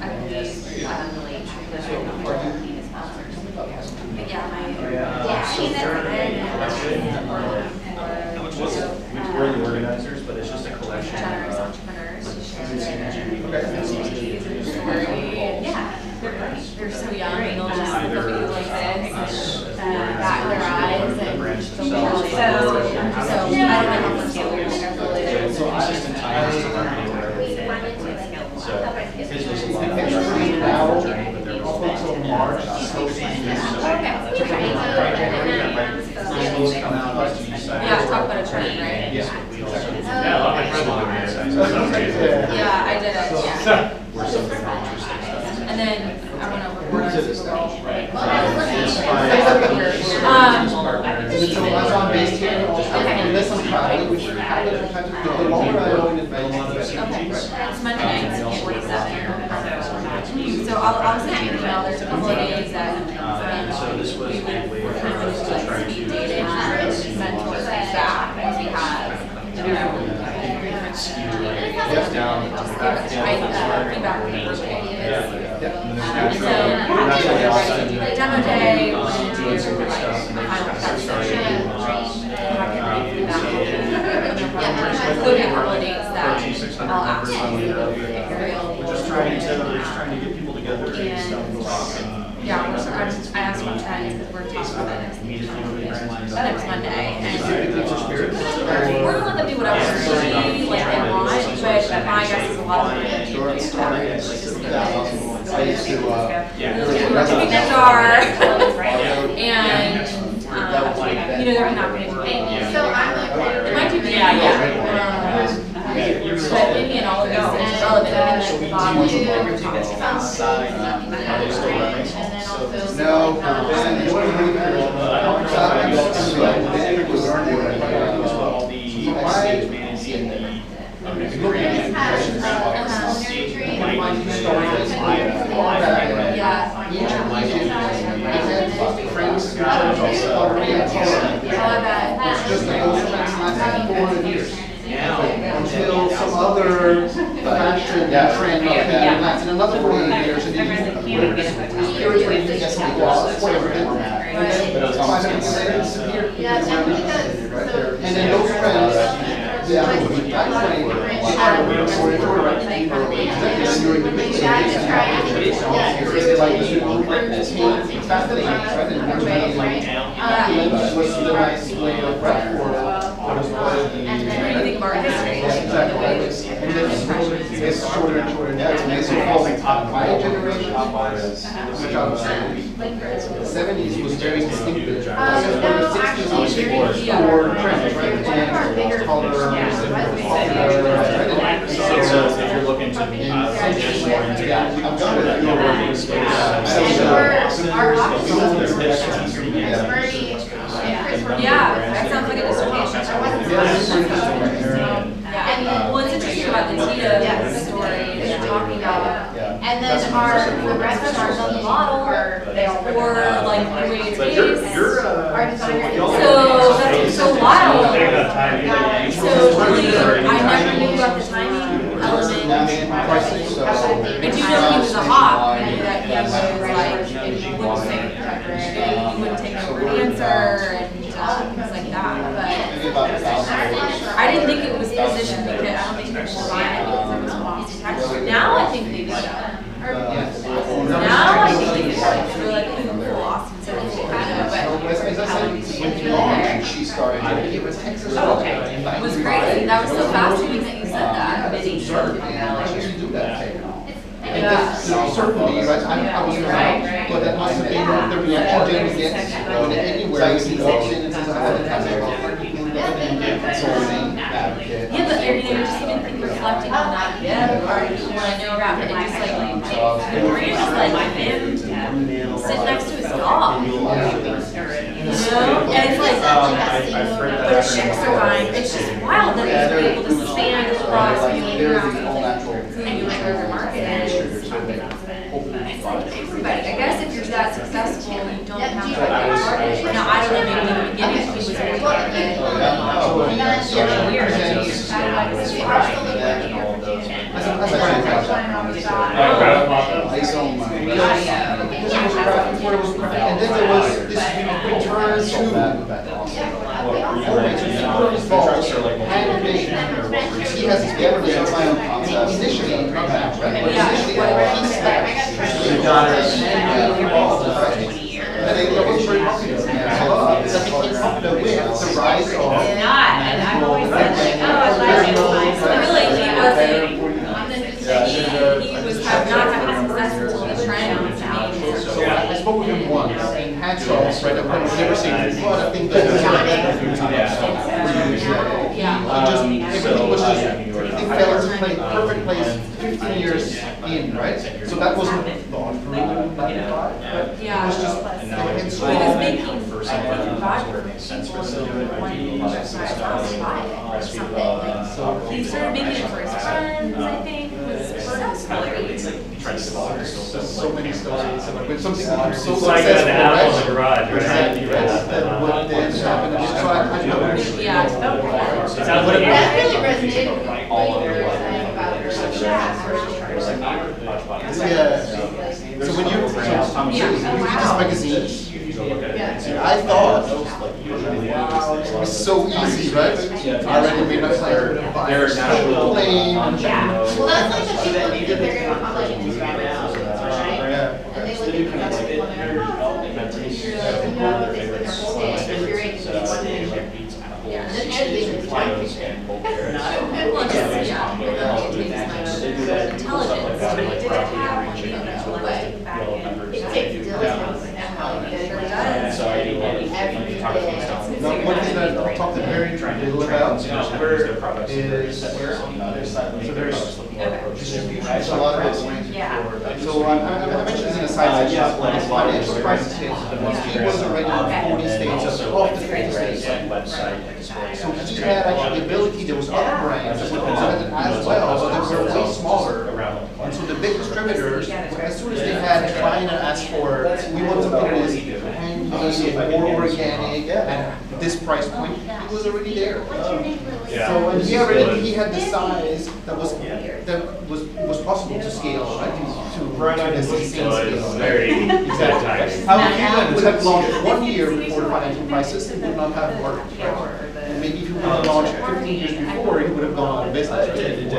I believe, on the late tree that I'm sponsors. But yeah, We're the organizers, but it's just a collection generous of entrepreneurs who share their story. Yeah, they're great. They're so young and they'll just look at you like this, bat their eyes, and so I don't know how much they learn every so it's just entire learning whatever. So it's just a lot of journey, but they're all until March. Yeah, talk about a trend, right? Yeah. Yeah, a lot of my friends will do it. Yeah, I did it, yeah. We're some interesting stuff. And then I went over where I was Super Bowl. So I was on base here, unless I'm traveling, which happens sometimes, the longer I go in advance. It's Monday nights, can't work 7. So I'll send you an email, there's a couple of days that So this was a way for us to try to dated mentors like that, and we have, Yes, down. feedback from the birthday. And so, demo day, we're going to do like final presentation, there'll be a couple of dates that I'll ask you. We're just trying to get people together and stuff. Yeah, I asked my friends because we're talking about that next Monday. And we're gonna let them do whatever like they want, but my guess is a lot of them are gonna do it. Just get mentor, and they're not gonna do it. So I'm like, It might do, but maybe in all of these things relevant, and then the bottom line. everything that's outside, are they still running? No. All the stage managing and It's just the old things last 400 years. yeah. until some other fashion trend lasts in another 48 years, and then you get some laws, whatever, and then 5 minutes later, disappear. And then those trends, during the mid was the nice way of and then it's shorter and shorter now. And so my generation, which I was saying, the 70s was very distinctive. The 60s was more trends, right? Colors, so if you're looking to be more into that, your working space. Yeah, that sounds like a dissertation. Well, it's interesting about the Tito story that you're talking about. And then the rest of our model, or like the way it's based. our designer. So that's so wild. So really, I never knew about the timing element. I do know he was a hawk, and that he was like, he wouldn't take no for an answer, and things like that. But I didn't think it was positioned because I don't think people were buying it because it was policy texture. Now I think they do. Now I think they do. They're like, cool, awesome. So as I said, when you launched, she started, it was Texas. It was crazy. That was so fascinating that you said that. You do that. And certainly, right, I was around, but that must have been the reaction Jamie gets anywhere you go in and says, I want to have yeah, but you're just even think reflecting on that part when I know about it, just like the Maria just like him sit next to his dog. You know? And it's like their ships are fine. It's just wild that they're able to span across the market. Everybody. I guess if you're that successful, you don't have to market. Now I don't know, maybe in the beginning he was very and then there was this return to he has his Beverly Hills initially, and they were very popular. The rise of I've always said he was not having success until the trend. So I spoke with him once, and hats off, right? I've never seen him, but I think that everything was just, everything fell into place, perfect place, 15 years in, right? So that wasn't thought through in 95, but it was just, and so he was making, he started making it for his friends, I think, so many stories, but something so It's successful, like an apple in right? the garage, right? Exactly, right? That what then happened, I tried, That really resonated with what you were saying about So when you this magazine, I thought it was so easy, right? I already made a player. They're natural plain. well, that's like the people who think they're going to come like Instagram right? And they look at the other people and they're like, oh, they look at their whole day, they're curating this one picture. Yeah, and then editing the time picture. Intelligence, but it didn't have It takes diligence and how you get it done. Now, one thing that I'll talk to very little about is so there's distribution. So a lot of it. So I mentioned this in a side section. When the financial crisis hit, he was already in 40 states, off the 50 states. So he had actually the ability, there was other brands that were presented as well, but they were way smaller. And so the big distributors, as soon as they had a client ask for, we want something that is handmade, more organic, and this price point, it was already there. Yeah. So and he had the size that was possible to scale, right? To the same scale. Very exactly. How he would have launched 1 year before the financial crisis, it would not have worked. And maybe if he would have launched 15 years before, he would have gone out of business. It did.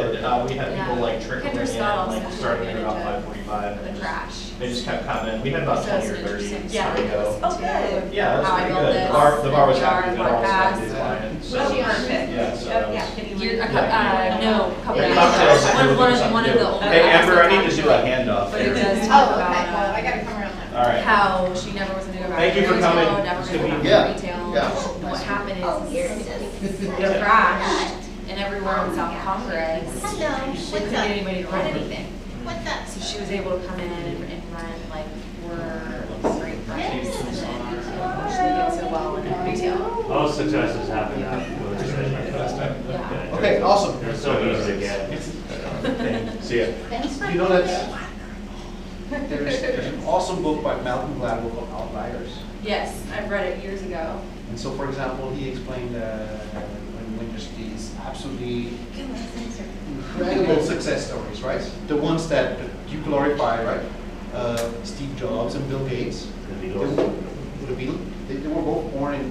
We had people like trickling in, like starting at about 5:45. The trash. They just kept coming. We had about 20 or 30 Yeah. ago. Oh, good. Yeah, that was How I pretty built good. this, The bar was happy. PR, That all was happy podcast. clients. Was she on fit? Yeah, so that was. No, couple Yeah, days. cocktails. One of the older. Hey, Amber, I need to do a handoff. But it does Oh, talk okay, about well, I gotta come around that. All right. how she never was gonna go back Thank to you for retail, coming. never It's gonna good go to back be to here. retail. Yeah. What happened is they're crashed and everywhere in South Congress. She couldn't get anybody to run anything. What's up? So she was able to come in and run like for great prices and then she did so well in retail. All successes happen after the recession. Yeah. Okay, awesome. They're so easy to get. See ya. You know that there's an awesome book by Malcolm Gladwell called Outliers. Yes, I've read it years ago. And so, for example, he explained when there's these absolutely incredible success stories, right? The ones that you glorify, right? Steve Jobs and Bill Gates. The Beatles. The Beatles. They were both born in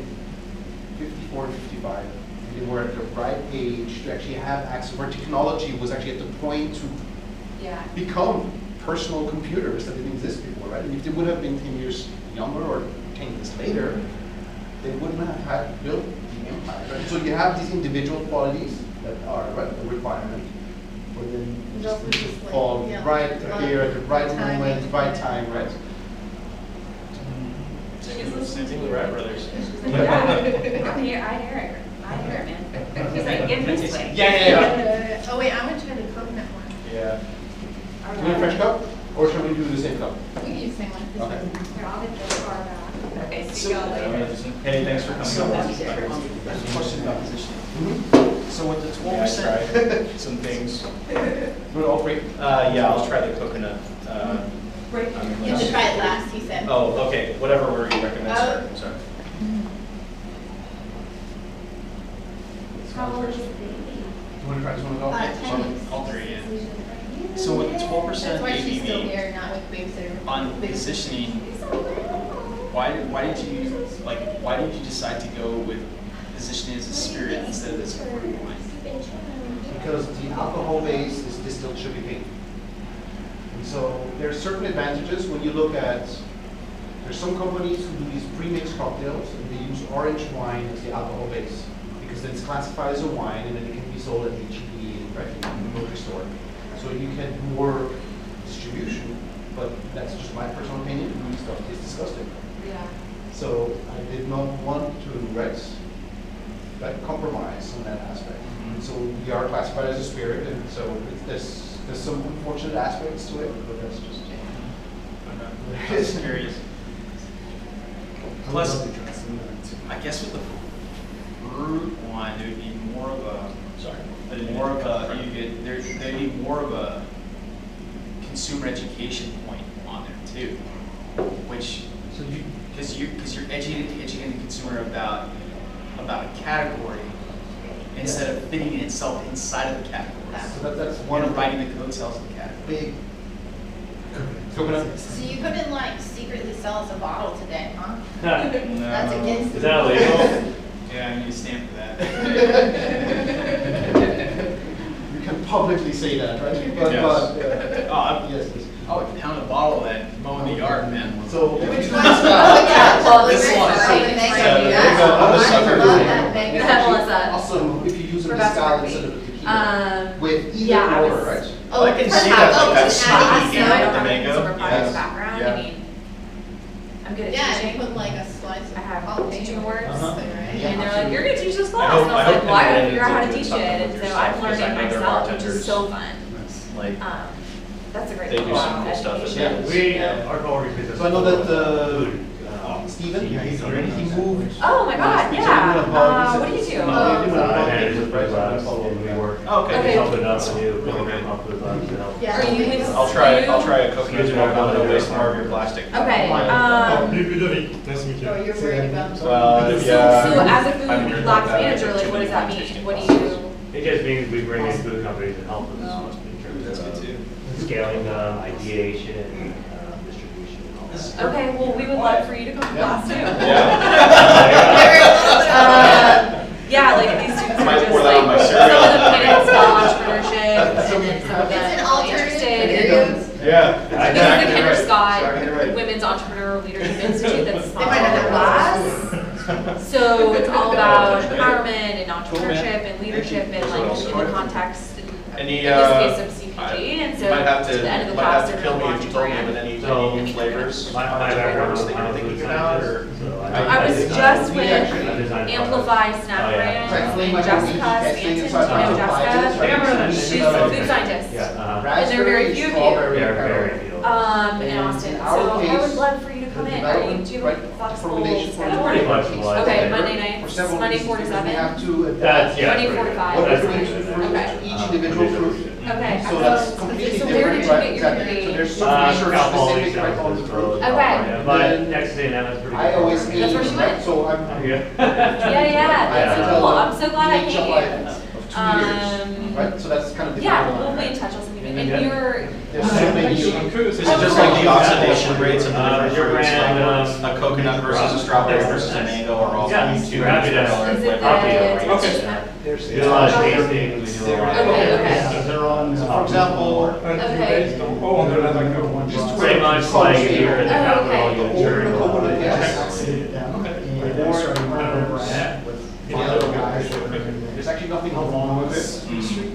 54 and 55. And they were at the right age to actually have access, where technology was actually at the point to become personal computers that didn't exist before, right? And if they would have been 10 years younger or 10 years later, they wouldn't have had built the empire, right? So you have these individual qualities that are, right, a requirement, but then just fall right here at the right moment, right time, right? Same thing with Wright Brothers. I'm here, I hear it, man. He's like, get this way. Yeah. Oh wait, I'm gonna try the coconut one. Yeah. Do you want a French cup, or should we do the same cup? We can use the same one. Okay. Here, I'll get this far back. Okay, see So- y'all later. Hey, thanks for So, coming. there's a question about positioning. So with the 12%. Yeah, I tried some things. You want all three? Yeah, I'll try the coconut. You have to try it last, he said. Oh, okay, whatever word you recommend, sorry, I'm sorry. How old is the baby? You want to try this one as well? 10 weeks. All three, yeah. So with the 12% That's why she's still ABV here, not with babysitter. on positioning, why did you decide to go with positioning as a spirit instead of as a fruit wine? Because the alcohol base is distilled sugar cane. And so there are certain advantages when you look at, there's some companies who do these pre-mixed cocktails and they use orange wine as the alcohol base because then it's classified as a wine and then it can be sold at HEB, right, in the grocery store. So you get more distribution, but that's just my personal opinion. The stuff is disgusting. Yeah. So I did not want to compromise on that aspect. So we are classified as a spirit, and so there's some unfortunate aspects to it, but that's just. I'm just curious. Plus, I guess with the fruit wine, there'd be more of a, there'd be more of a consumer education point on there too, which, because you're educating the consumer about a category instead of fitting itself inside of the category. So that's one of writing the coattails of the category. Big. Coconut. So you couldn't like secretly sell us a bottle today, huh? No. That's against. Is that illegal? Yeah, I need a stamp for that. You can publicly say that, right? Yes. Yes. I would pound a bottle of that mowing the yard, man. So Which one's This one. Also, if you use a mezcal instead of a tequila, with either yeah, or, right? Oh, I can see that, like that smoky I hint don't with the have a mango. consumer products Yes. background. Yeah. I mean, I'm good at Yeah, teaching. they put like a slice of I have teaching awards. Uh-huh. And they're like, you're going to teach this I class. hope- And I I was hope like, well, I they gotta figure out how to do teach it. something And with so your I'm stuff, because learning I know they're myself, which is bartenders. so fun. Like, That's a great they do tool. some cool stuff as Education. well. We, our coworkers do this. So I know that the Steven, he moved. Oh my God, yeah. What do you do? Okay. Help it up and you help with us to help. Are you with I'll try a coconut milk, it'll waste more of your plastic. Okay. Nice to meet you. Oh, you're worried about. So as a food labs manager, like, what does that mean? What do you? It just means we bring in food companies and help us in terms of scaling them, ideation, distribution, and all that. Okay, well, we would love for you to come to class too. Yeah, like these students are just like, some of them get into entrepreneurship, and then some of them It's an are alternative interested. Yeah. This is the Kendra Scott Women's Entrepreneurial Leadership Institute that's sponsoring the class. So it's all about empowerment and entrepreneurship and leadership and like in the context, in this case of CPG. And so might have to the end of the class, they're kill going me to if launch you a told me, brand. but any flavors? My background that you're thinking about, or? I was just with Amplify Snap Brands and Jessica Stanton, do you know Jessica? She's a food scientist. And there are very few of you in Austin. So I would love for you to come in. Do you have a flexible schedule? Pretty flexible. Okay, Monday nights, Monday 4 to 7? That's, yeah. Monday 4 to 5? Okay. Each individual fruit. Okay. So that's completely So where did different, you right? get your Exactly. So degree? there's some research specific right on the fruit. Okay. But next day, that was pretty I always cool. aim, That's where she went. so I'm. Yeah. That's so cool. I'm so glad I came here. Right, so that's kind of the. Yeah, we'll be in touch. I'll send you. And you're. There's so many. This is just like the oxidation rates of the different your fruits, brand, like a coconut versus a strawberry versus a mango are all Yeah, two we're happy to different Is it colors. the? We do a lot of tastings, we do a lot of. Okay. They're on, for example. Okay. Pretty much like here in the capital, you turn. Coconut, yes. There's actually nothing wrong with it.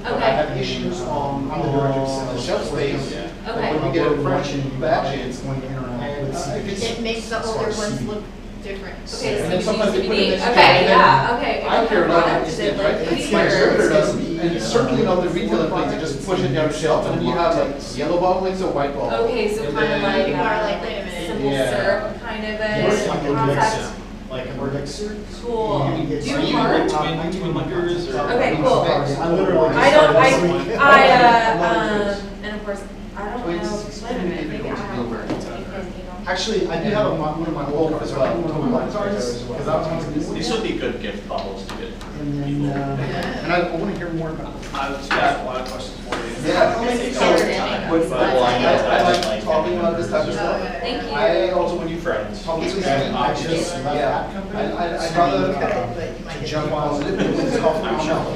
But I have issues on the shelf space. Okay. When we get a fresh batch, it's going It makes the older ones look different. Okay, And then so sometimes you they use put it CBD. next to Okay, it. yeah, okay. I care about it, Is it right? like It's my distributor does, and certainly not the retailer place, they just push it down the shelf, and then you have like yellow bottles or white bottles. Okay, so And kind of then- like, People are like, wait a minute. simple Yeah. syrup kind of Yes, like a a concept. like a mixer. Cool. Do You you can get harm? Twin liquors or? Okay, cool. I literally. I don't, just started this week. and of course, I don't know, wait a minute, maybe I have work. Actually, I do have one of my old as well. Because I was. These would be good gift bottles to get And people. then, And I want to hear more about it. I've got a lot of questions for you. Yeah. So, I like talking about this type of stuff. Thank you. I also, when you friends, publicly speaking, I just, yeah, I'd rather to jump on it when it's off my shelf.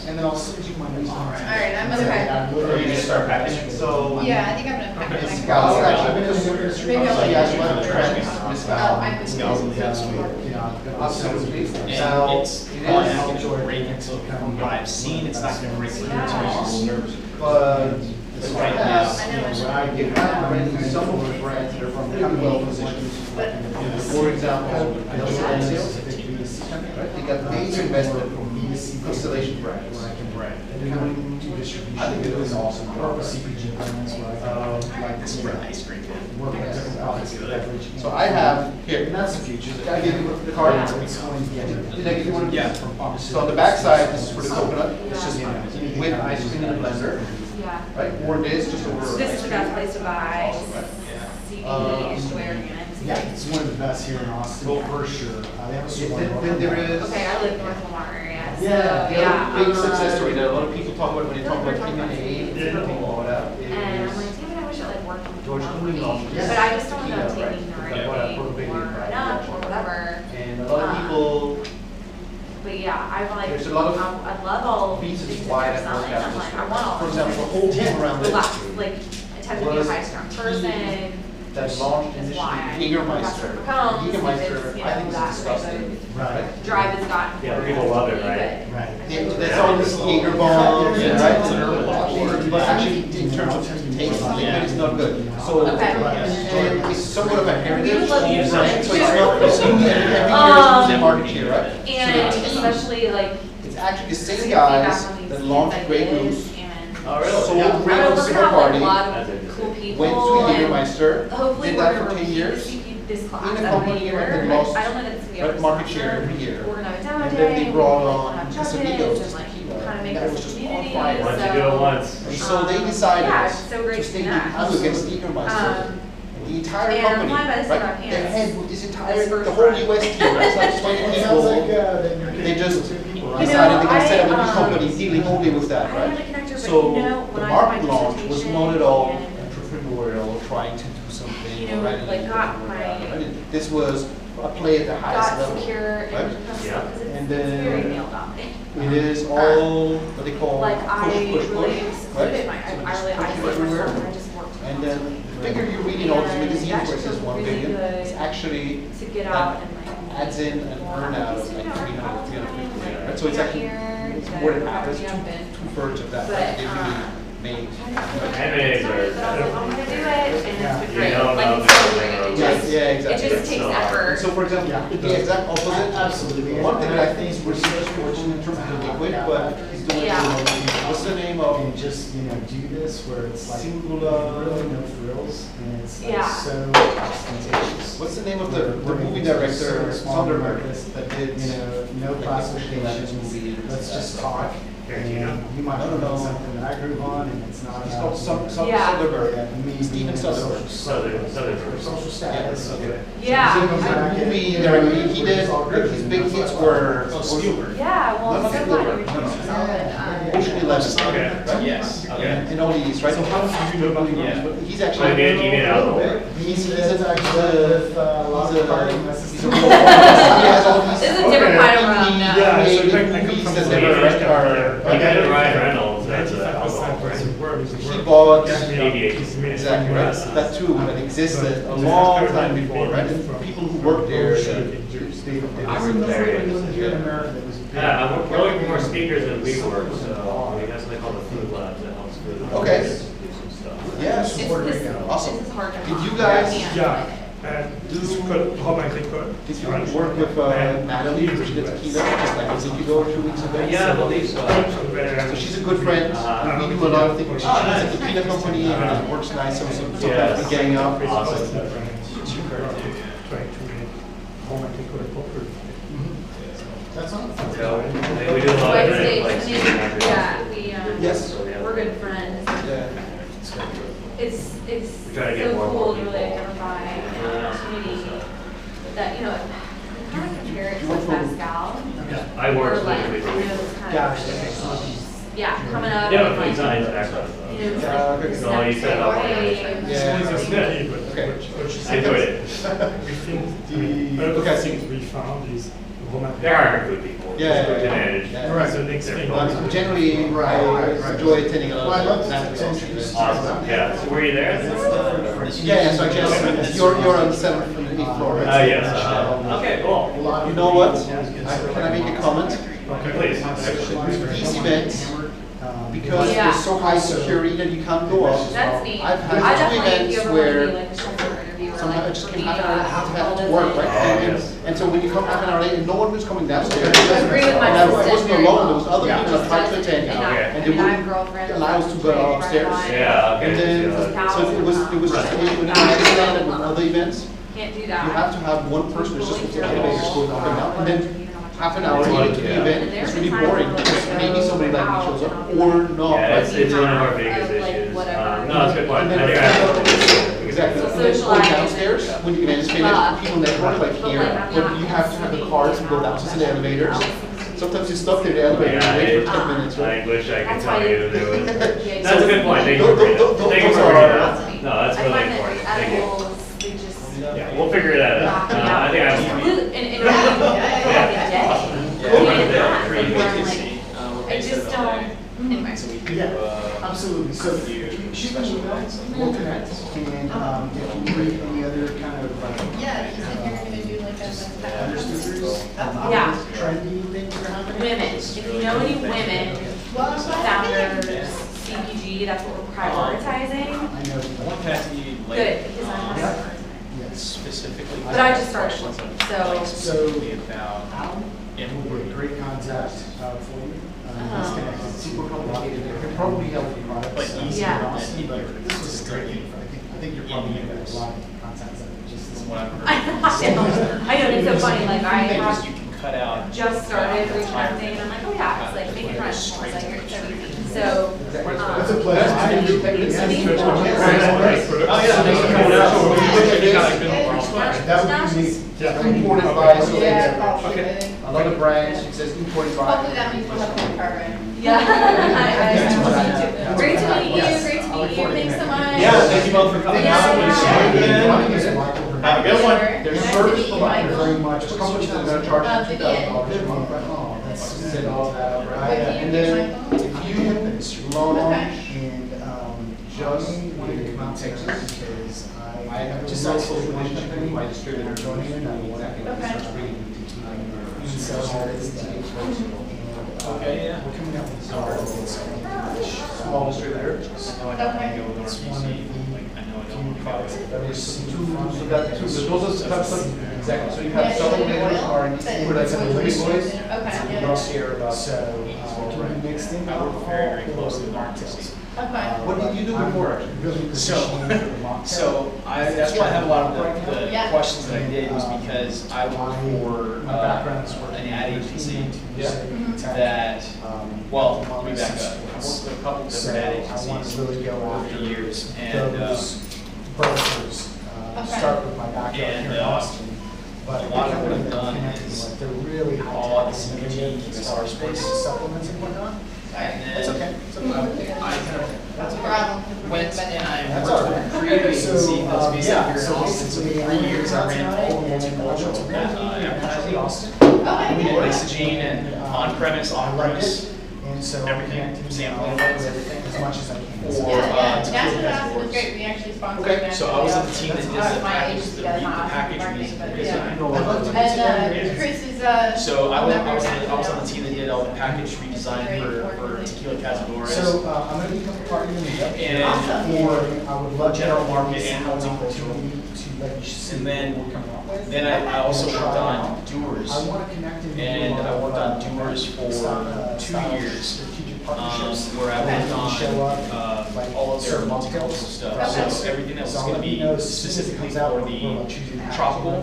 and then I'll send you my reason. Alright, I'm gonna. Or you just start packaging. So. Yeah, I think I'm gonna pack it. Miss Gal, actually, Maybe I'll so let yeah, you she went to trends. Miss Oh, Val. I Miss missed Gal. Yeah. Absolutely. And Now, it's, it it's is, gonna break, so from what I've seen, it's not gonna break through to but right now. you have already some of the brands that are from pretty well positioned. For example, they got major investment from these installation brands. I think it is awesome. CPG brands, right? Like this brand. Ice cream. Working on different products, beverage. So I have here. And that's the future. Did I give you the card? Did I give you one? Yeah. So on the back side, this is for the coconut. It's just with ice cream in a blender, Yeah. right? Or this, just over. So this is the best place to buy CBD and wear units. Yeah, it's one of the best here in Austin, for sure. They have a store. Then there is. Okay, I live north of Lamar area, so Yeah, yeah. the other big success story that a lot of people talk about when they talk about lemonade, different things like that And I'm is. like, damn it, I wish I like worked with George company. Clooney. But I just don't know if I'm Tequila, taking the right? right Yeah, thing or right. enough or whatever. And a lot of people, But yeah, I like, There's a lot of I love all the reasons things why that they're that worked selling. out I'm this like, I way. want all For of example, them. the whole team around this Relax, like, I tend to be a was high strung person. that launched That's initially why Jägermeister. becomes, Jägermeister, you I think know, is that disgusting. Right. drive has gotten. Yeah, people love it, right? Right. That's all this Jaeger bomb, right? It's an herbal wash. But actually, in terms of taste, it's not good. So, Okay. and it's somewhat of a heritage. We would love you to So run it's it. not, it's new, every year it's new market here, right? And especially like. It's actually the same feedback guys on these that kids' launched Grey ideas Goose and Oh, really? sold Yeah. Rainbow We're gonna Summer have Party, like a lot of cool people. went to and Jägermeister, hopefully did we're that gonna for 10 repeat years. this class In a every company year. that lost I don't know that it's gonna be every market semester. share every year. We're gonna have a demo And day. then they brought we'll on have Quesadillas, judges and like tequila, kind of make and that us was a just on community. fire. Why don't you do it once? And so they decided yeah, it's so great to to stay connect. out against Jägermeister. The entire and company, fly by the seat of our right? Their pants. head with this entire, This first the whole run. US team, it's like 20 It people. sounds like, then you're They just getting two people, decided right? they're gonna set up a new I, company dealing only with that, I right? had a connector, but So you know, the when I market did my launch was dissertation not at all and, entrepreneurial, trying to do something. you know, right, and like then got work my- out, right? This was a play at the highest got level. secure right? and Yeah. And it's very then male dominated. it is all what they call Like I push, really right? secluded my, So I just really push isolated everywhere. myself and I just worked. And then the figure you're reading all these And magazines that's where it says just 1 really billion, good it's actually to get that out and like adds in an earn out of like 300, 350 million, right? So it's actually it's more than half, it's two-thirds of that, right? They really made. Animes are. But I was like, I'm gonna do it, and it's been You great. don't Like know it's so that. great. It Yeah, just, yeah, it exactly. just takes so hard. effort. So for example, the exact opposite. Absolutely. One thing that I think is we're super fortunate in terms of the liquid, but he's doing, Yeah. what's the name of? And just, do this where it's like Singular- really no frills and it's like Yeah. so ostentatious. What's the name of the We're movie making director, so small Sonderberg, markets, that did, no like, classifications, movie and let's that just stuff, talk. Tarantino? And you might I don't find know. something that I grew on and it's not. He's about, called Yeah. Soderbergh. me Steven being in a Soderbergh. Soderbergh. social status. okay. Yeah. He's a movie director, he did, his big hits were. Spielberg. Yeah, well, No, I'm not so glad Spielberg, you no, no. introduced yourself and, Ocean 11. Okay. Right? Yes. Okay. And all these, right? So how did you know about Yeah. He's actually. I mean, even out of work. He's He's a actually with a lot of party he's messages. a he has all these. This is a different kind of round now. Yeah, so so I come movies from that the never States. are. You got Ryan Reynolds, that's a 95% alcohol, was right? work, was He work. bought, ADHD. exactly, right, that too, that existed a long time before, right? And people who worked there, I remember when we lived here in America, it was big. Yeah, we're looking for more speakers than we work, so we have something called the Food Lab that helps food. Okay. Do some stuff. yes, awesome. This is hard to Did you find. guys Yeah. Did you work with Natalie, who did tequila, just like a week ago or 2 weeks ago? Yeah, I believe so. So she's a good friend. We do a lot of things. She's a tequila company and it works nice. So sometimes we gang up. Awesome. That's awesome. So, we do a lot of things like student activities. Yeah, we, Yes. So, yeah. we're good friends. Yeah. It's We try to get so more and cool more to really people. identify an opportunity that, you know, I kind of compare it to You like went from- Pascal. I Or work like, with you know, this kind Gosh, of, yeah, coming up. Yeah, and but it's not like, interactive. you know, it's Yeah, like okay. this So you next set up way. organization. Yeah. Okay. I enjoyed it. We think a lot of things we found is romantic. There are good people. Yeah, It's good to yeah, manage. yeah. Right. The next thing. Well, generally, I enjoy attending a lot of national events. Awesome. Yeah. So were you there? Yeah, so I guess you're on the 7th and the 8th floor, right? Oh, yes. Okay, cool. You know what? Can I make a comment? Okay, please. These events, because Yeah. they're so high security that you can't go up. That's neat. I've had I two definitely, if you events ever want to where do like a chef interview or sometimes I like just for came me, half an hour, have to all work, those, right? like, yes. And so when you come half an hour late and no one was coming downstairs. I agree with my And I sister wasn't very alone, well. there was other Yeah. people that tried to attend. And Okay. And I they mean, I have wouldn't girlfriends. allow us to go upstairs. Yeah, okay. And then, Yeah. so it was just, when I understand that with other events, Can't do you that. have to have one person that's just with the elevators going up and down. And then half an hour into the Yeah. event, it's really boring because maybe somebody like me shows up or not. Yeah, right? it's one of our biggest Of, like, issues. whatever. No, it's a good point. And I then think I exactly. So And then going socializing. downstairs, when you can anticipate people network like But, here, like, I'm but not you have to have the cars and go downstairs in the elevators. Sometimes you're stuck in the elevator and wait for 10 minutes, right? I wish I could That's tell why you there was. Yeah, That's a good point. Thank you for bringing it up. Thank you for bringing it up. No, that's I really find that important. Thank you. edibles, they just. Yeah, we'll figure it out. I think I Completely, in a really good day. Yeah. Doing Yeah. that, Pretty like, where I'm good to like, see. I just don't, anyway. So we do, Yeah, absolutely. So do she's special been events. we'll connect and if you need any other kind of Yeah, you said you're gonna do like a. other speakers, Yeah. trendy things that are happening. Women, if you know any women, founders, CPG, that's what we're prioritizing. I know. I want to ask you, like, Good, because I'm Yeah. not. specifically. But I just started questions looking, like so- specifically about Al will be a great contact for you. He's Uh-huh. connected. Super complicated. It could probably help you. like easier Yeah. than anybody. This was a great game. I think you're probably going to get a lot of content that just From what I've heard. I know, it's so funny, like I have You can cut out. just started reconnecting, and I'm like, oh yeah, it's like making friends. I was like, it's so easy. So, That's a pleasure. Oh yeah, thanks for coming out. That would be neat. Yeah. Imported by, so Yeah, okay. Another brand, it says imported by. Hopefully that means we'll have a card. Yeah. Great to meet you, great to meet you, thanks so much. Yeah, thank you both for coming out. Have a good one. There's Nice service to meet you, providers Michael. very much, companies that are gonna charge you Vivian. $2,000 a month. Oh, that's set all that, right? Vivian, And then Michael. if you loan Okay. and just wanted to come out to Texas because I have just a social relationship with my distributor joining in, I want to bring and so Okay, yeah. we're coming out with a small distributor. I know I don't go with RCC, like, I know I don't. Products. There's some tools, so that two, those are some, exactly, so you have several layers R&D, where that's in the voice. Okay. You don't care about. So, mixed in. I work very, very closely with RCC. Okay. What did you do before? So that's why I have a lot of the Yeah. questions that I did was because I work for an ad agency that, well, let me back up. I worked with a couple different ad agencies over the years, and Start with my background here in Austin. But a lot of what I've done is they're really all the CPG QSR space. Supplements and whatnot. And then That's okay. I kind of That's a problem. went and I That's worked all with right. a creative agency that was based out here in So Austin. So for 3 years I ran all multicultural advertising. Okay. We did Lysogene and on-premise, off-premise, And so everything, sampling, everything as much as I can. or Yeah, tequila National Task House was Force. great, we actually sponsored Okay, that. so I was on the team that did the My package, agency the does not package marketing, but yeah. redesign. And Chris is So I was on member the team that did all the package redesign for Tequila Cazadores. So I'm going to become a partner in the And I would love general market and multicultural. And then I also worked on Doers. I want to connect in And I worked on Doers for 2 years, where I worked on all of their multicultural stuff. So everything that was going to be specifically for the tropical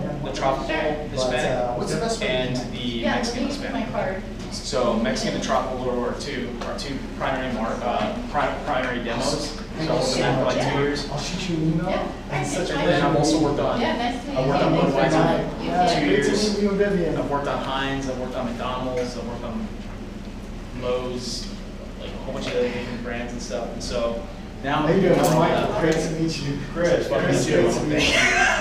Hispanic, and the Mexican Hispanic. So Mexican and tropical are two primary demos. So I worked on that for like 2 years. I'll shoot you an email. Yeah. And then I've also worked on, Yeah, nice to meet I you. worked on Budweiser for Yeah. 2 Great to years. meet you, Vivian. I've worked on Heinz, I've worked on McDonald's, I've worked on Lowe's, like a whole bunch of other different brands and stuff. And so now How you doing? I'm I'm all Michael. that. Great to meet you. Chris, Great Chris, to meet you. I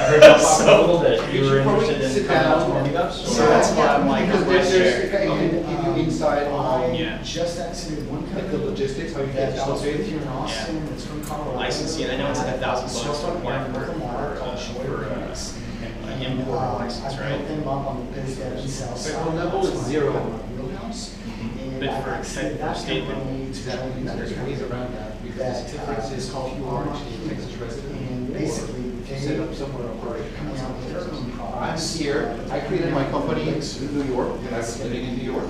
heard y'all talk a little bit. You were probably interested sit in coming out to down. more meetups? So that's why I'm like, Because right there's, there. I can give you insight on Yeah. just exited one company. The logistics, how you get stuff here in Austin, it's from Colorado. Licensing, I know it's like $1,000 to apply for an import license, I right? built them up on the biz dev and sales side. Federal level That's is my zero. wheelhouse. And But for I extent- that state company to tell you There's ways around that, because the difference is called if you are actually a Texas resident, and basically or you set up somewhere operating. coming out with their own I'm products. here, I created my company in New York, and I was living in New York.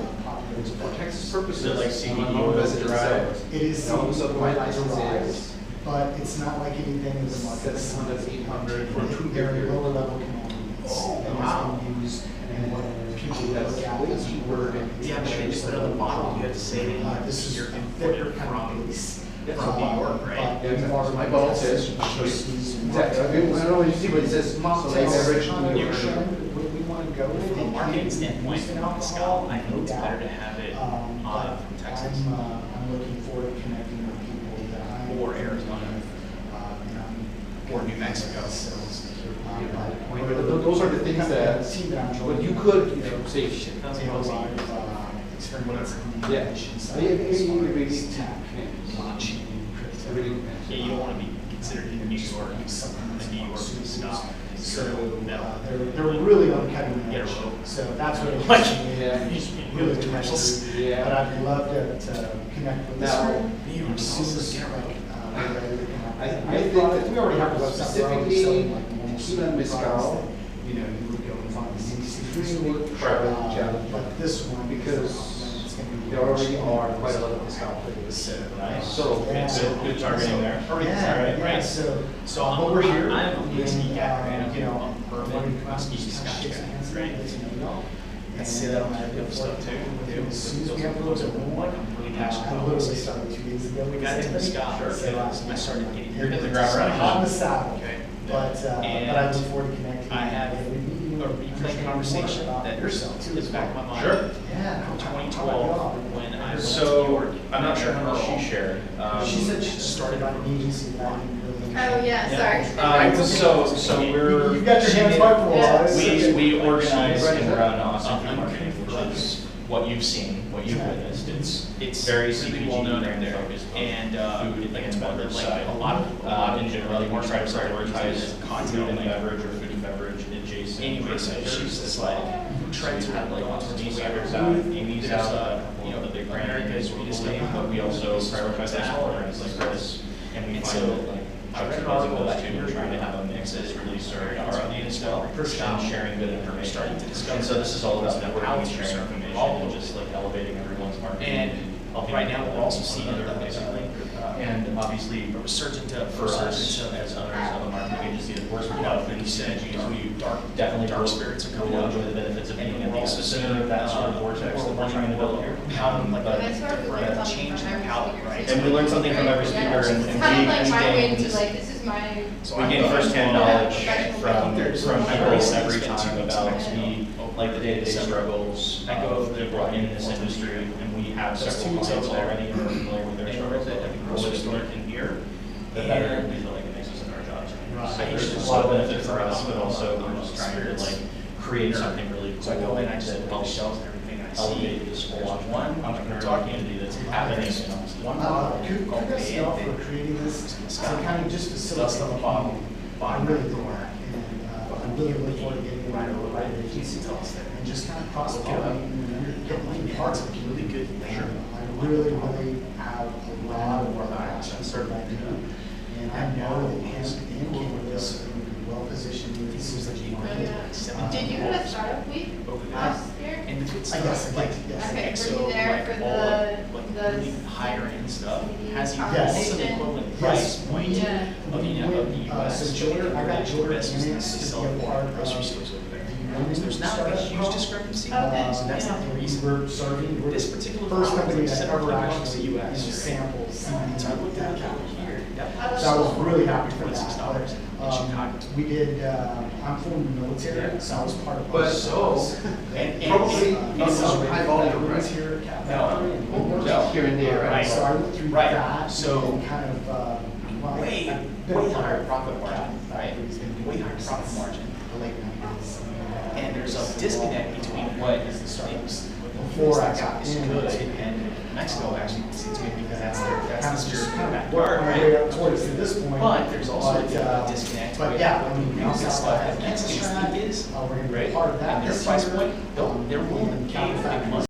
For Texas purposes, Is it like I'm CBD a resident drive? of It is And all of a sudden, my CBD license derived, is but it's not like anything in the market. 700, 800 for a 2-year They're period. lower level commodities. And wow. it's been used and what people That's look at way as cheaper. Yeah, but they just put on the bottom, you have to say This is you're a imported thicker kind of from base. from New York, right? Yeah, exactly. My bottle says, I'll show you. Exactly, I don't know if you see, but it says, so they beverage New York. We want to go with From a it. marketing standpoint, Use from Scott, I think it's no better doubt. to have it But from Texas I'm looking forward to connecting with people that I or Arizona or New Mexico. Those are the things that, but you could, you know, say, shit. Yeah. It really depends. Yeah, you don't want to be considered in New York, the New York Scott. So they're really on cutting Get a edge. rope. So that's what Like, it's really commercials. Yeah. But I'd love to connect with this Now, one. you As soon as get a rope. we're ready to connect. I think that we already have a website, specifically tequila and mezcal. You know, you would go and find the Extremely travel challenge. But this one, Because it's going to be there already are quite a lot of discount places. Nice. So, yeah. Good targeting there. Yeah, So I'm I'm over here. I'm a whiskey guy, right? You know, I'm a bourbon whiskey scotch guy, right? I say that on my other stuff too. As soon as we have a little bit more, I'm really passionate I about literally whiskey. started 2 days ago. We got into Scotch. I started getting You're into the ground running. On the saddle. Okay. But I look forward to connecting. I have a replay conversation that is back in my mind. Sure. Yeah. From 2012, when I went to New So, York. I'm not sure how much she shared. She said she started on an agency that I didn't really. Oh, yeah, sorry. So we're. You've got your hands wiped for a while. We organize and run Austin Food Marketing, which is what you've seen, what you've witnessed. It's very really well known out there, focused on and food like and it's about beverage like side. a lot of In general, we try to prioritize content food and like beverage or food and beverage adjacent. Anyway, so she's just like, who tried to have like lots of Amy's flavors out, out. Amy's There's, out, you know, the big America's brand Sweetest globally, Game, but we also prioritize the smaller brands like this. And we And find so, that like I read an juxtaposing article those that two you're and trying to have a mix that really serve our audience well and sharing good information. Starting to discover And so this is all about networking how and to sharing serve information all and over. just like elevating everyone's marketing. And helping right now, people we're also one seeing another, another basically. And obviously, a resurgent of for us as owners of a marketing agency that works with a lot of food synergies, we definitely dark will spirits are coming up. enjoy the benefits of being And at we're the also epicenter of that sort of vortex that we're trying to build here. How like But- And I sort of learned something change from the every palate, speaker, right? too. And we learn something from every Yeah, speaker, and it's kind of like we my way to be gain- like, this is my. we gain firsthand knowledge from people There's every been time two about times. the, like the day-to-day struggles I go of over there people in this industry, and we have There's several two clients over there. already, and we're familiar with their And struggles. we're at the The grocery more store. we can hear, the better And- we feel like it makes us in our jobs. Right. So there's a lot of benefit for us, but also we're just trying to like create something really cool. So I go in, I just that look at the helps shelves and everything I see. elevate this whole There's one entrepreneurial community that's happening in Austin. One bottle Kudos y'all for creating this, to kind of just facilitate the bottle. I really do. And I'm really looking forward to getting right over right there. And just kind of cross pollinating, getting parts of it really good. I really have a lot of work for what I do. And I know that in cannabis, we're well positioned in this is the Did you go to Startup Week last year? And if it's I guess, like, yes. Okay, EXO, were you there like for all the really higher end stuff, has Yes. almost an equivalent price point Yeah. of the US. So Jordan, I got Jordan Best in it business to to be sell a part of grocery stores over there. the So there's not like a huge startup discrepancy, Okay. so that's not the reason. We're serving, we're This the particular first product company is that like ever $7 actually US. sampled CBD. So I looked at it here. So I was really happy for $46 that. in Chicago. We did, I'm from the military, so I was part of. But And probably it's high volume, right? Here at No. Capitol. No, here and there, right? So I went through Right. that. So, and kind of, well, way I've been a part higher of profit margin, Capitol. right? Way higher profit margin. The late 90s. And there's a disconnect between what is the startups Before I that's got is in. good and Mexico actually seems to be because that's their Kind of just kind of backyard, work my way right? up towards to this point. But there's also a But, bit of a disconnect But with yeah, I the mean, music outside stuff of that Mexicans think is, we're gonna be right? part of that. And their this price year. point, they're willing to pay for the money.